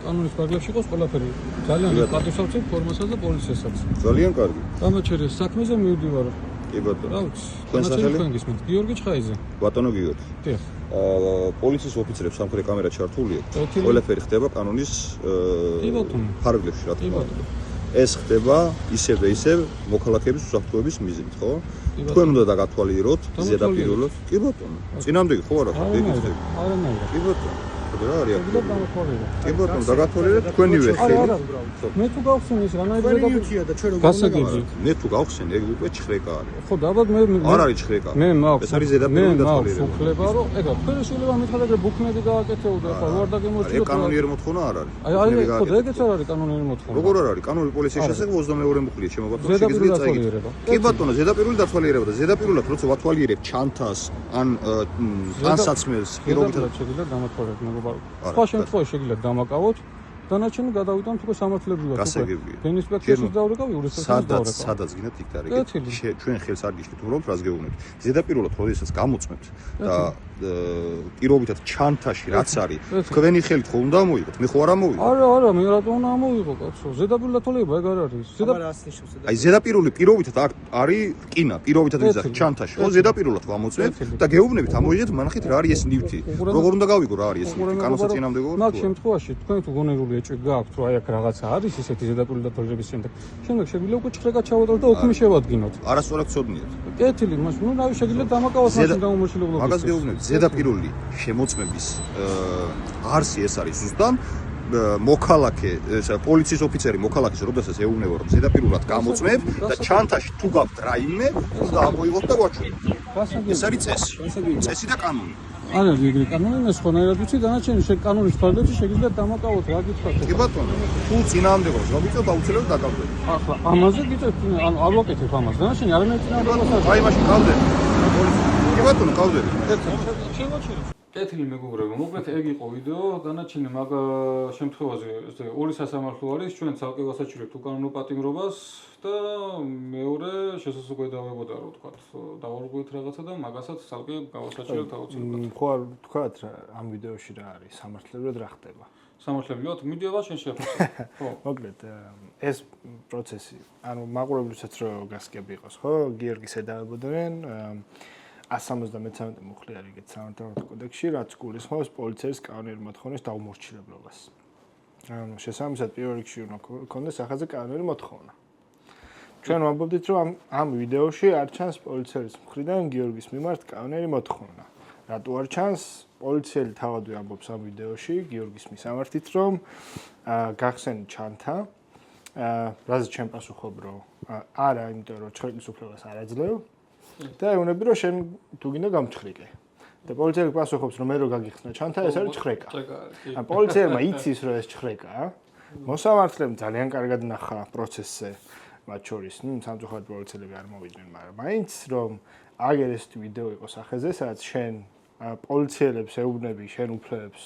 კანონის ფარგლებში იყოს ყველაფერი. ძალიან პატივსაცემ ფორმასაც და პოლიციასაც. ძალიან კარგი. გამაჩერეს საქმეზე მივდივარ. კი ბატონო. რა ვიცი. თქვენ სახელი? თქვენ გისმენთ. გიორგი ჩხაიძე. ბატონო გიორგი. დიახ. პოლიციის ოფიცრებს სამხრეთ კამერა ჩართული აქვს. კეთილი. ყველაფერი ხდება კანონის კი ბატონო. ფარგლებში, რა კი თქმა ბატონო. უნდა. ეს ხდება ისევ მოქალაქეების უსაფრთხოების მიზნით, ხო? თქვენ უნდა დაგათვალიეროთ ზედაპირულად. კი ბატონო. წინამდე ხო არა, ეგ ის. არანაირი. კი ბატონო. რა არის აქ? დამოთვალიერე. კი ბატონო, დაგათვალიერეთ თქვენივე ხელი. მე თუ გავხსენ ის რანაირი ვერინიუთია და ჩვენ როგორ გასაგები. მე თუ გავხსენ, ეგ უკვე ჩხრეკა არის. ხო, დაბად მე არ არის ჩხრეკა. მე მაქვს. ეს არის ზედაპირული დათვალიერება. უხლება რომ ეგა თქვენ შეიძლება მითხარ ეგრე ბუქნები გააკეთეო და ხო ვარ დაგემორჩილო. ეგ კანონიერი მოთხოვნა არ არის. აი ხო და ეგეც არ არის კანონიერი მოთხოვნა. როგორ არ არის? კანონური პოლიციის შესახებ 22 მუხლია ჩემო ბატონო, ზედაპირული შეგიძლიათ წაიგეთ. დათვალიერება. კი ბატონო, ზედაპირული დათვალიერება და ზედაპირულად როცა ვათვალიერებ ჩანთას ან ტანსაცმელს პირობითად შეგიძლიათ დამათვალიეროთ მეგობარო. სხვა შემთხვევაში შეგიძლიათ დამაკავოთ. დანარჩენი გადავიტანთ უკვე სამართლებრივად გასაგებია. ინსპექციაში დავრეკავ, იურისპრუდენციაში დავრეკავ. სადაც გინდათ იქ დარეგეთ. კეთილი. ჩვენ ხელს არ გიშლით, უბრალოდ რას გეუბნებთ. ზედაპირულად როდესაც გამოწმებთ და პირობითად ჩანთაში რაც არის, თქვენი ხელით ხო უნდა მოიღოთ? მე ხო არ ამოვიღო. არა, მე რატომ უნდა ამოვიღო, კაცო? ზედაპირული დათვალიერება ეგ არ არის. აბა რას ნიშნავს აი ზედაპირული პირობითად არის რკინა, პირობითად ვიზახეთ ჩანთაში, ხო ზედაპირულად ვამოწმებთ და გეუბნებით ამოიღეთ მანახით რა არის ეს ნივთი. როგორ უნდა გავიგო რა არის ეს ნივთი? კანონსაც წინამდებობა. მაგ შემთხვევაში თქვენ თუ გონერული ეჭვი გაქვთ, რომ აი აქ რაღაცა არის ისეთი ზედაპირული დათვალიერების შემდეგ, შემდეგ შეგვიძლია უკვე ჭხრეკად ჩავატაროთ და უქმი შევადგინოთ. არასწორად ცოდნიათ. კეთილი, მაშინ ნუ რავი შეგიძლიათ დამაკავოთ მაშინ გამომოშილებლობის. მაგას გეუბნებით, ზედაპირული შემოწმების არსი ეს არის ზუსტად მოქალაქე, პოლიციის ოფიცერი მოქალაქეს როდესაც ეუბნება რომ ზედაპირულად გამოწმებ და ჩანთაში თუ გაქვთ რაიმე, უნდა ამოიღოთ და გვაჩვენოთ. ეს არის წესი. წესი და კანონი. არა, ეგრე კანონი მე სხვანაირად ვიცი, დანარჩენი კანონის ფარგლებში შეგიძლიათ დამაკავოთ, რა გითხრათ? კი ბატონო, თუ წინააღმდეგობას გავიწევთ, აუცილებლად დაკავდეთ. ახლა ამაზე გიწევთ, ანუ არ ვაკეთებ ამას. დანარჩენი არანაირ წინააღმდეგობას აი მაშინ გავდეთ. კი ბატონო, გავდეთ. შემოჩერეთ. კეთილი მეგობრებო, მოკლედ ეგ იყო ვიდეო, დანარჩენი მაგ შემთხვევაზე ორი სასამართლო არის, ჩვენ ცალკე ვასაჩივრებთ უკანონო პატიმრობას და მეორე შესაძლებლობა რო ვთქვათ, დავარღვევთ რაღაცა და მაგასაც ცალკე გავასაჩივრებთ აუცილებლად. ხო არ თქვათ რა ამ ვიდეოში რა არის, სამართლებრივად რა ხდება? სამართლებრივად მიდიოდა შენ შეფასე. ხო. მოკლედ ეს პროცესი, ანუ მაყურებლისაც რო გასაგები იყოს, ხო? გიორგის ედავებოდნენ 173 მუხლი არის ეგეთ სამართლებრივ კოდექსში, რაც გულისხმობს პოლიციის კანონიერ მოთხოვნის დაუმორჩილებლობას. ანუ შესაბამისად პირველ რიგში უნდა ქონდეს ახალზე კანონიერი მოთხოვნა. ჩვენ ვამბობდით, რომ ამ ვიდეოში არ ჩანს პოლიციის მხრიდან გიორგის მიმართ კანონიერი მოთხოვნა. რატო არ ჩანს? პოლიციელი თავადვე ამბობს ამ ვიდეოში გიორგის მისამართით, რომ გახსენი ჩანთა. რაზეც ჩემ პასუხობ, რომ არა, იმიტომ რომ ჩხრიკის უფლებას არ აძლევ და ეუბნები, რომ შენ თუ გინდა გამჩხრიკე. და პოლიციელი პასუხობს, რომ მე რო გაგიხსნა ჩანთა, ეს არის ჩხრეკა. ან პოლიციელმა იცის, რომ ეს ჩხრეკაა. მოსამართლემ ძალიან კარგად ნახა პროცესზე, მათ შორის, სამწუხაროდ პოლიციელები არ მოვიდნენ, მაგრამ მაინც რომ აგერ ეს ვიდეო იყო სახეზე, სადაც შენ პოლიციელებს ეუბნები შენ უფლებებს,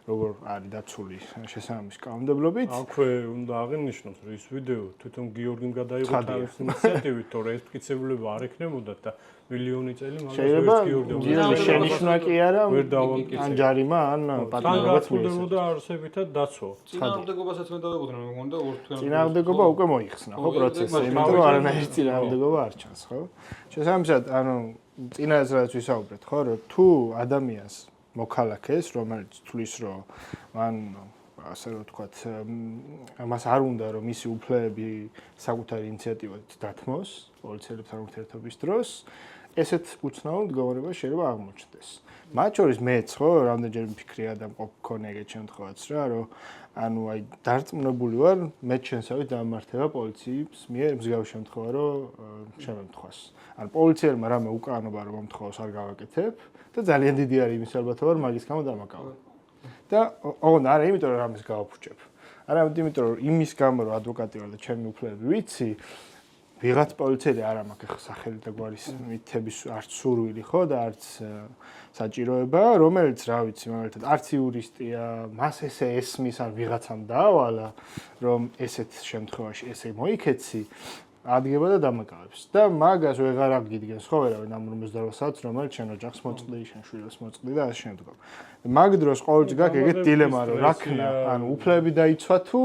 როგორ არის დაცული შესაბამის კანონმდებლობით. აქვე უნდა აღინიშნოს, რომ ის ვიდეო თვითონ გიორგიმ გადაიღო თავის ინიციატივით, თორე ეს მტკიცებულება არ ექნებოდა და მილიონი წელი მაგას შეიძლება გიორგის შენიშვნა კი არა, ან ჯარიმა, ან პატრონობაც მოიხსნა. არსებითად დაცვა. წინააღმდეგობასაც მე დავებოდნე, მე მგონდა ორთვიანი. წინააღმდეგობა უკვე მოიხსნა, ხო, პროცესზე, იმიტომ რომ არანაირი წინააღმდეგობა არ ჩანს, ხო? შესაბამისად, წინაზე რაც ვისაუბრეთ, ხო, რომ თუ ადამიანს მოქალაქეს, რომელიც თulis რომ მან ასე რომ ვთქვათ, მას არ უნდა რომ მისი უფლებები საკუთარი ინიციატივით დათმოს პოლიციელებთან ურთიერთობის დროს, ესეთ უცნაურ მდგომარეობას შეიძლება აღმოჩნდეს. მათ შორის მეც ხო, რამდენჯერ მიფიქრია და მყოფ-მქონე ეგეთ შემთხვევაც რა, რომ აი დარწმუნებული ვარ, მე ჩვენსავით დამმართება პოლიციის მიერ მსგავსი შემთხვევა, რომ შემემთხვას. ან პოლიციელმა რამე უკანობა რომ მომთხოვს არ გავაკეთებ და ძალიან დიდი არის იმის ალბათობა, რომ მაგის გამო დამაკავებ. და ოღონდ არა იმიტომ რომ რამეს გავაფუჭებ. არა იმიტომ რომ იმის გამო რომ ადვოკატი ვარ და ჩემი უფლებები ვიცი, ვიღაც პოლიციელი არ მაქვს ახლა სახელი და გვარის მითების არც სურვილი ხო და არც საჭიროება, რომელიც რა ვიცი, მაგალითად არც იურისტია, მას ესე ესმის ან ვიღაცამ დაავალა, რომ ესეთ შემთხვევაში ესე მოიქეცი, ადგება და დამაკავებს. და მაგას ვეღარ აღიდგენს ხო ვერავინ ამ 48 საათს, რომელიც შენ ოჯახს მოწყდი, შენ შვილებს მოწყდი და ასე შემდგომ. მაგ დროს ყოველთვის გაქვს ეგეთ დილემა, რომ რა ქნა, ანუ უფლებები დაიცვა თუ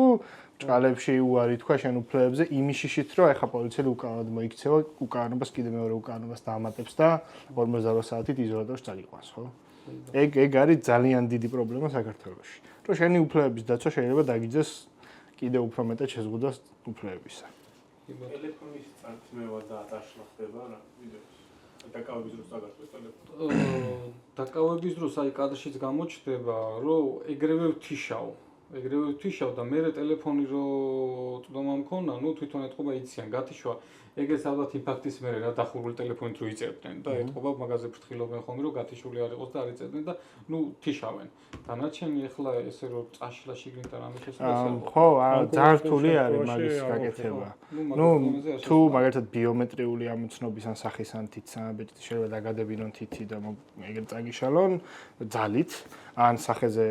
ჭალებში უარი თქვა შენ უფლებებზე იმის შიშით, რომ ეხა პოლიციელი უკანონოდ მოიქცევა, უკანონობას კიდე მეორე უკანონობას დაამატებს და 48 საათით იზოლატორში წაიყვანს, ხო? ეგ არის ძალიან დიდი პრობლემა საქართველოში. რომ შენი უფლებების დაცვა შეიძლება დაგიძეს კიდე უფრო მეტად შეზღუდვას უფლებებისა. ტელეფონის წარქმევა და დაშლა ხდება რა ვიდეოს. დაკავების დროს დაგარკვევს ტელეფონი. დაკავების დროს აი კადრშიც გამოჩნდება, რომ ეგრევე ვთიშავ. ეგრევე ვთიშავ და მე ტელეფონი რო წვდომა მქონა, ნუ თვითონ ეთყობა იციან, გათიშვა. ეგეც ალბათ იმ ფაქტის მერე რა დახურული ტელეფონით რო იწერდნენ და ეთყობა მაგაზე ფრთხილობენ ხოლმე რომ გათიშული არ იყოს და არ იწერდნენ და ნუ თიშავენ. დანარჩენი ახლა ესე რომ წაშლა შიგნიდან ამის შესაძლებელი. ხო, ძალიან რთული არის მაგის გაკეთება. ნუ თუ მაგალითად ბიომეტრიული ამოცნობის ან სახის ან თითსამაბეჭდი შეიძლება დაგადებინონ თითი და ეგრე წაგიშალონ ძალით ან სახეზე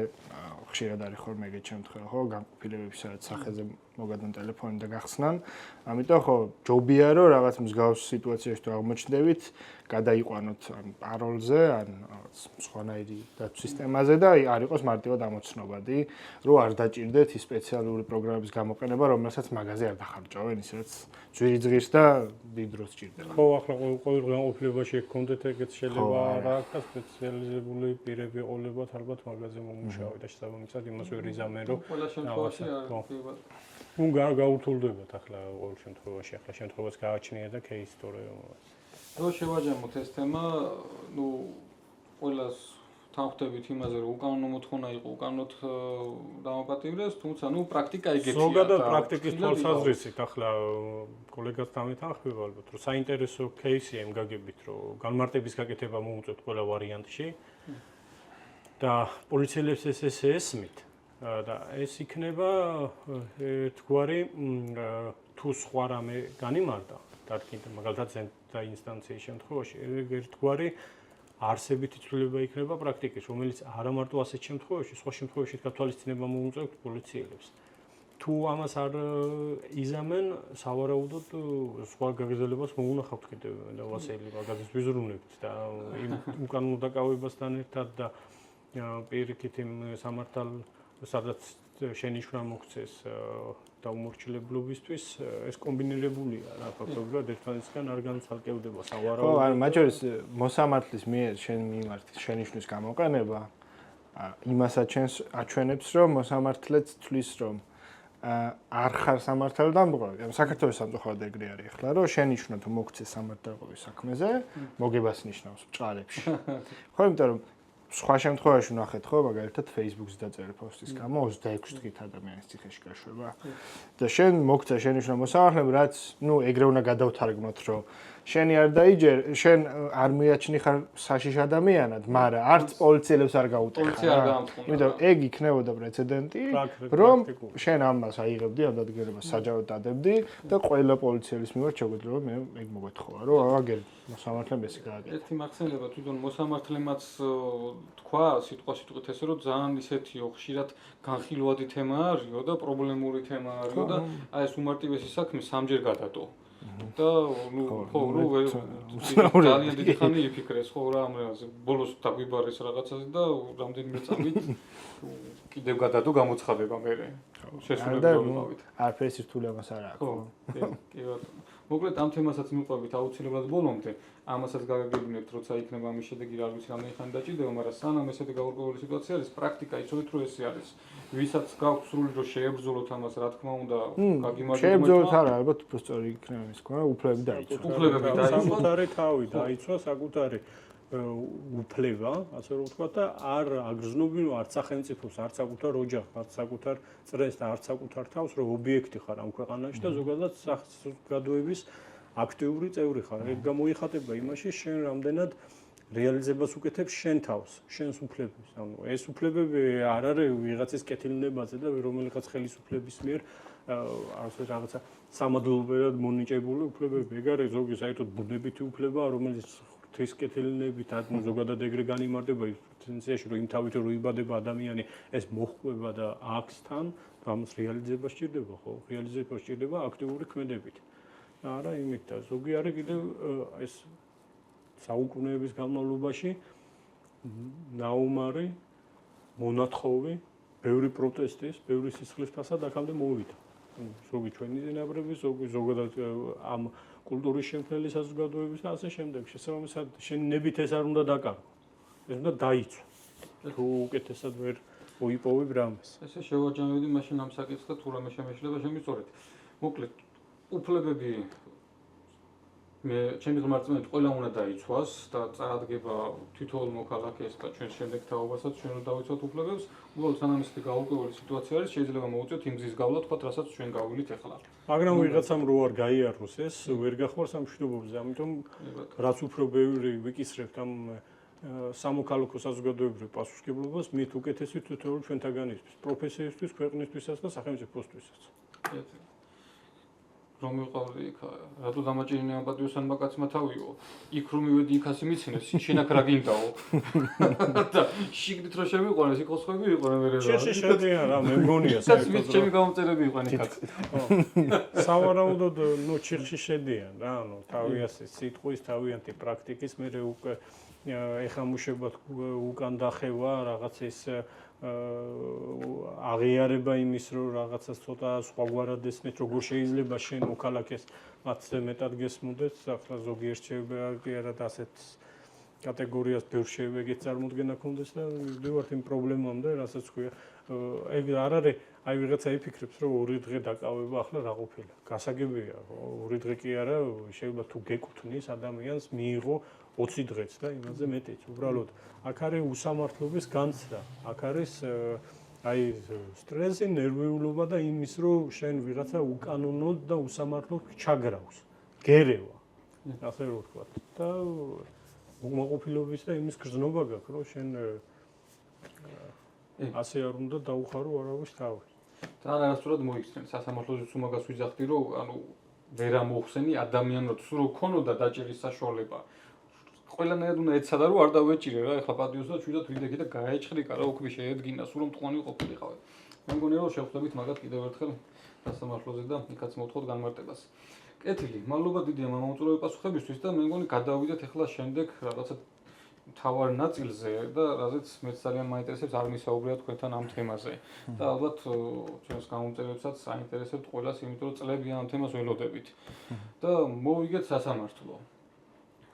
ხშირად არის ხოლმე ეგეთ შემთხვევა, ხო, განყოფილებები სადაც სახეზე მოგადონ ტელეფონი და გახსნან. ამიტომ ხო, ჯობია რომ რაღაც მსგავს სიტუაციაში თუ აღმოჩნდებით, გადაიყვანოთ ან პაროლზე, ან რაღაც სხვანაირი დაცვის სისტემაზე და არ იყოს მარტივად ამოცნობადი, რომ არ დაჭირდეთ ის სპეციალური პროგრამების გამოყენება, რომელსაც მაგაზე არ დახარჯავენ, ისედაც ძვირი ძღირს და დიდ დროს ჭირდება. ხო, ახლა ყოველ განყოფილებაში გქონდეთ ეგეთ შეიძლება რა აქვს სპეციალიზებული პირები ყოლებათ ალბათ მაგაზე მომუშავე და შესაბამისად იმას ვერ იზამენ რომ ყველა შემთხვევაში ნუ გაუთულდებათ ახლა ყოველ შემთხვევაში ახლა შემთხვევას გააჩნია და кейს თორე რო შევაჯამოთ ეს თემა, ნუ ყველას თანხმდებით იმაზე რომ უკანონო მოთხოვნა იყო უკანონოდ დამაპატიმრეს, თუმცა ნუ პრაქტიკა ეგეთია. ზოგადად პრაქტიკის თვალსაზრისით ახლა კოლეგაც დამეთანხმება ალბათ რომ საინტერესო кейსია იმ გაგებით რომ განმარტების გაკეთება მოუწევთ ყველა ვარიანტში და პოლიციელებს ეს ესმით და ეს იქნება ერთგვარი თუ სხვა რამე განიმარტა დადგინდა მაგალითად და ინსტანციის შემთხვევაში ერთგვარი არსებითი ცვლილება იქნება პრაქტიკაში, რომელიც არა მარტო ასეთ შემთხვევაში, სხვა შემთხვევაში გათვალისწინება მოუწევთ პოლიციელებს. თუ ამას არ იზამენ, სავარაუდოდ სხვა გაგრძელებას მოუნახავთ კიდევ და ვასელი მაგაზეს ვიზრუნებთ და იმ უკანონო დაკავებასთან ერთად და პირიქით იმ სამართალ სადაც შენიშვნა მოქცეს დაუმორჩილებლობისთვის ეს კომბინირებულია რა ფაქტობრივად ერთმანეთისგან არ განცალკევდება სავარაუდოდ. ხო, ანუ მათ შორის მოსამართლის მიერ შენ მიმართ შენიშვნის გამოყენება იმასაც აჩვენებს რომ მოსამართლეც თვლის რომ არ ხარ სამართალდამღვრელი, ანუ საქართველოს სამწუხაროდ ეგრე არის ახლა, რომ შენიშნო თუ მოგცე სამართალდამღვრელის საქმეზე, მოგებას ნიშნავს ბჭყალებში. ხო, იმიტომ რომ სხვა შემთხვევაში ნახეთ ხო, მაგალითად Facebook-ზე დაწერე პოსტის გამო 26 დღით ადამიანის ციხეში გაშვება. და შენ მოგცე შენიშნო მოსამართლემ, რაც, ეგრე უნდა გადავთარგმნოთ, რომ შენი არ დაიჯერ, შენ არ მიაჩნი ხარ საშიშ ადამიანად, მაგრამ არც პოლიციელებს არ გაუტეხა. პოლიცია არ გაამწყურა. იმიტომ ეგ იქნებოდა პრეცედენტი, რომ შენ ამას აიღებდი, ამ დადგენილებას საჯაროდ დადებდი და ყველა პოლიციელის მიმართ შეგვიძლია რომ მე ეგ მოგეთხოვა, რომ აგერ მოსამართლემ ესე გააკეთა. ერთი მახსენდება თვითონ მოსამართლემაც თქვა სიტყვასიტყვით ესე რომ ძალიან ისეთიო ხშირად განხილვადი თემა არისო და პრობლემური თემა არისო და აი ეს უმარტივესი საქმე სამჯერ გადატო. და ხო ძალიან დიდი ხანი იფიქრეს ხო რა ამაზე ბოლოს დაგვიბარეს რაღაცაზე და რამდენიმე წამით კიდევ გადადო გამოცხადება მე შესრულებად ვიყავით. არაფერი სირთულეებას არ აქვს. ხო, კი ბატონო. მოკლედ ამ თემასაც მივყვებით აუცილებლად ბოლომდე. ამასაც გაგაგებინებთ, როცა იქნება ამის შედეგი, რა ვიცი, რამდენი ხანი დაჭირდება, მაგრამ სანამ ესეთი გაურკვეველი სიტუაცია არის, პრაქტიკა იცოდეთ რომ ესე არის. ვისაც გაქვთ სრული დრო შეებრძოლოთ ამას, რა თქმა უნდა, გაგიმარჯვებთ. შეებრძოლოთ არა, ალბათ უფრო სწორი იქნება ის თქვა, უფლებები დაიცვა. უფლებები დაიცვა. საკუთარი თავი დაიცვა, საკუთარი უფლება, ასე რომ ვთქვა და არ აგრძნობინო არც სახელმწიფოს, არც საკუთარ ოჯახს, არც საკუთარ წრეს და არც საკუთარ თავს, რომ ობიექტი ხარ ამ ქვეყანაში და ზოგადად საზოგადოების აქტიური წევრი ხარ. ეგ გამოიხატება იმაში, შენ რამდენად რეალიზებას უკეთებს შენ თავს, შენს უფლებებს. ანუ ეს უფლებები არ არის ვიღაცის კეთილნებაზე და რომელიღაც ხელისუფლების მიერ ასე რაღაცა სამადლობელად მონიჭებული უფლებები. ეგ არის ზოგი საერთოდ ბუნებითი უფლება, რომელიც ღვთის კეთილნებით ზოგადად ეგრე განიმარტება პოტენციაში, რომ იმ თავით რომ იბადება ადამიანი, ეს მოხდება და აქვს თან, ამას რეალიზება სჭირდება, ხო? რეალიზება სჭირდება აქტიური ქმედებით. არა იმით და ზოგი არის კიდევ ეს საუკუნეების განმავლობაში ნაუმარი მონათხოვი, ბევრი პროტესტის, ბევრი სისხლის ფასად აქამდე მოვიდა. ზოგი ჩვენი წინაპრები, ზოგადად ამ კულტურის შემქმნელი საზოგადოების და ასე შემდეგ. შესაბამისად, შენ ნებით ეს არ უნდა დაკარგო. ეს უნდა დაიცვა. თუ უკეთესად ვერ მოიპოვებ რამეს. ესე შევაჯამებდი მაშინ ამ საკითხად, თუ რამე შემეშლება შემიწორეთ. მოკლედ, უფლებები ჩემი ღმერთწმენით ყველა უნდა დაიცვას და წარადგება თითოეულ მოქალაქეს და ჩვენ შემდეგ თაობასაც ჩვენ უნდა დავიცვათ უფლებებს. უბრალოდ სანამ ისეთი გაურკვეველი სიტუაცია არის, შეიძლება მოვუწიოთ იმ გზის გავლა, თქვათ, რასაც ჩვენ გავვილით ახლა. მაგრამ ვიღაცამ რო არ გაიაროს ეს, ვერ გახმარს ამ მშვიდობებზე, ამიტომ რაც უფრო ბევრი ვიკისრებთ ამ სამოქალაქო საზოგადოებრივ პასუხისმგებლობას, მით უკეთესი თითოეულ ჩვენთაგანისთვის, პროფესიისთვის, ქვეყნისთვისაც და სახელმწიფოსთვისაც. რომ ვიყავდი იქ, რატო დამაჭირინე ამ პატიოსანმა კაცმა თავიო? იქ რომ მივედი, იქ ასე მიცინეს, შენ აქ რა გინდაო? და შიგნით რომ შემიყვანეს, იქ ხოსხები იყვნენ მე რა. შეშედიან რა, მე მგონია საერთოდ. ჩემი გამომწერები იყვნენ იქ. სავარაუდოდ, ჩიხში შედიან რა, თავიანთი სიტყვის, თავიანთი პრაქტიკის, მე უკვე ეხამუშებათ უკან დახევა რაღაც ის აღიარება იმის, რომ რაღაცას ცოტა სხვაგვარად ესმეთ, როგორ შეიძლება შენ მოქალაქეს მათზე მეტად გესმოდეს, ახლა ზოგი ერჩევება კი არა და ასეთ კატეგორიას ბევრ შეიძლება ეგეც წარმოდგენა ქონდეს და მივდივართ იმ პრობლემამდე, რასაც ქვია. ეგ არ არის, აი ვიღაცა იფიქრებს, რომ 2 დღე დაკავება, ახლა რა ყოფილა. გასაგებია, 2 დღე კი არა, შეიძლება თუ გეკუთვნის ადამიანს მიიღო 20 დღეც და იმაზე მეტიც. უბრალოდ აქ არის უსამართლობის განცდა. აქ არის აი სტრესი, ნერვიულობა და იმის, რომ შენ ვიღაცა უკანონოდ და უსამართლოდ ჩაგრავს. გერევა. ასე რომ ვთქვათ. და უკმაყოფილების და იმის გრძნობა გაქვს, რომ შენ ასე არ უნდა დაუხარო არავის თავი. თან არასწორად მოიხსენ, სასამართლოშიც უმაგას ვიძახდი, რომ ანუ ვერ ამოხსენი ადამიანად, სულ რო ქონოდა დაჭერის საშუალება. ყველანაირად უნდა ეცადა რომ არ დავეჭირე რა, ეხლა პატიოსს და ჩვიდათ ვიდექი და გაეჭხრიკა რა, უქმე შეედგინა, სულ რომ მტყუანი ყოფილიყავი. მე მგონი რომ შევხვდებით მაგათ კიდევ ერთხელ სასამართლოზე და იქაც მოვთხოვთ განმარტებას. კეთილი, მადლობა დიდია მამამწურავი პასუხებისთვის და მე მგონი გადავიდეთ ეხლა შემდეგ რაღაცა თავარ ნაწილზე და რაზეც მეც ძალიან მაინტერესებს არ მისაუბრია თქვენთან ამ თემაზე. და ალბათ ჩვენს გამომწერებსაც საინტერესებთ ყველას, იმიტომ რომ წლები ამ თემას ველოდებით. და მოვიგეთ სასამართლო.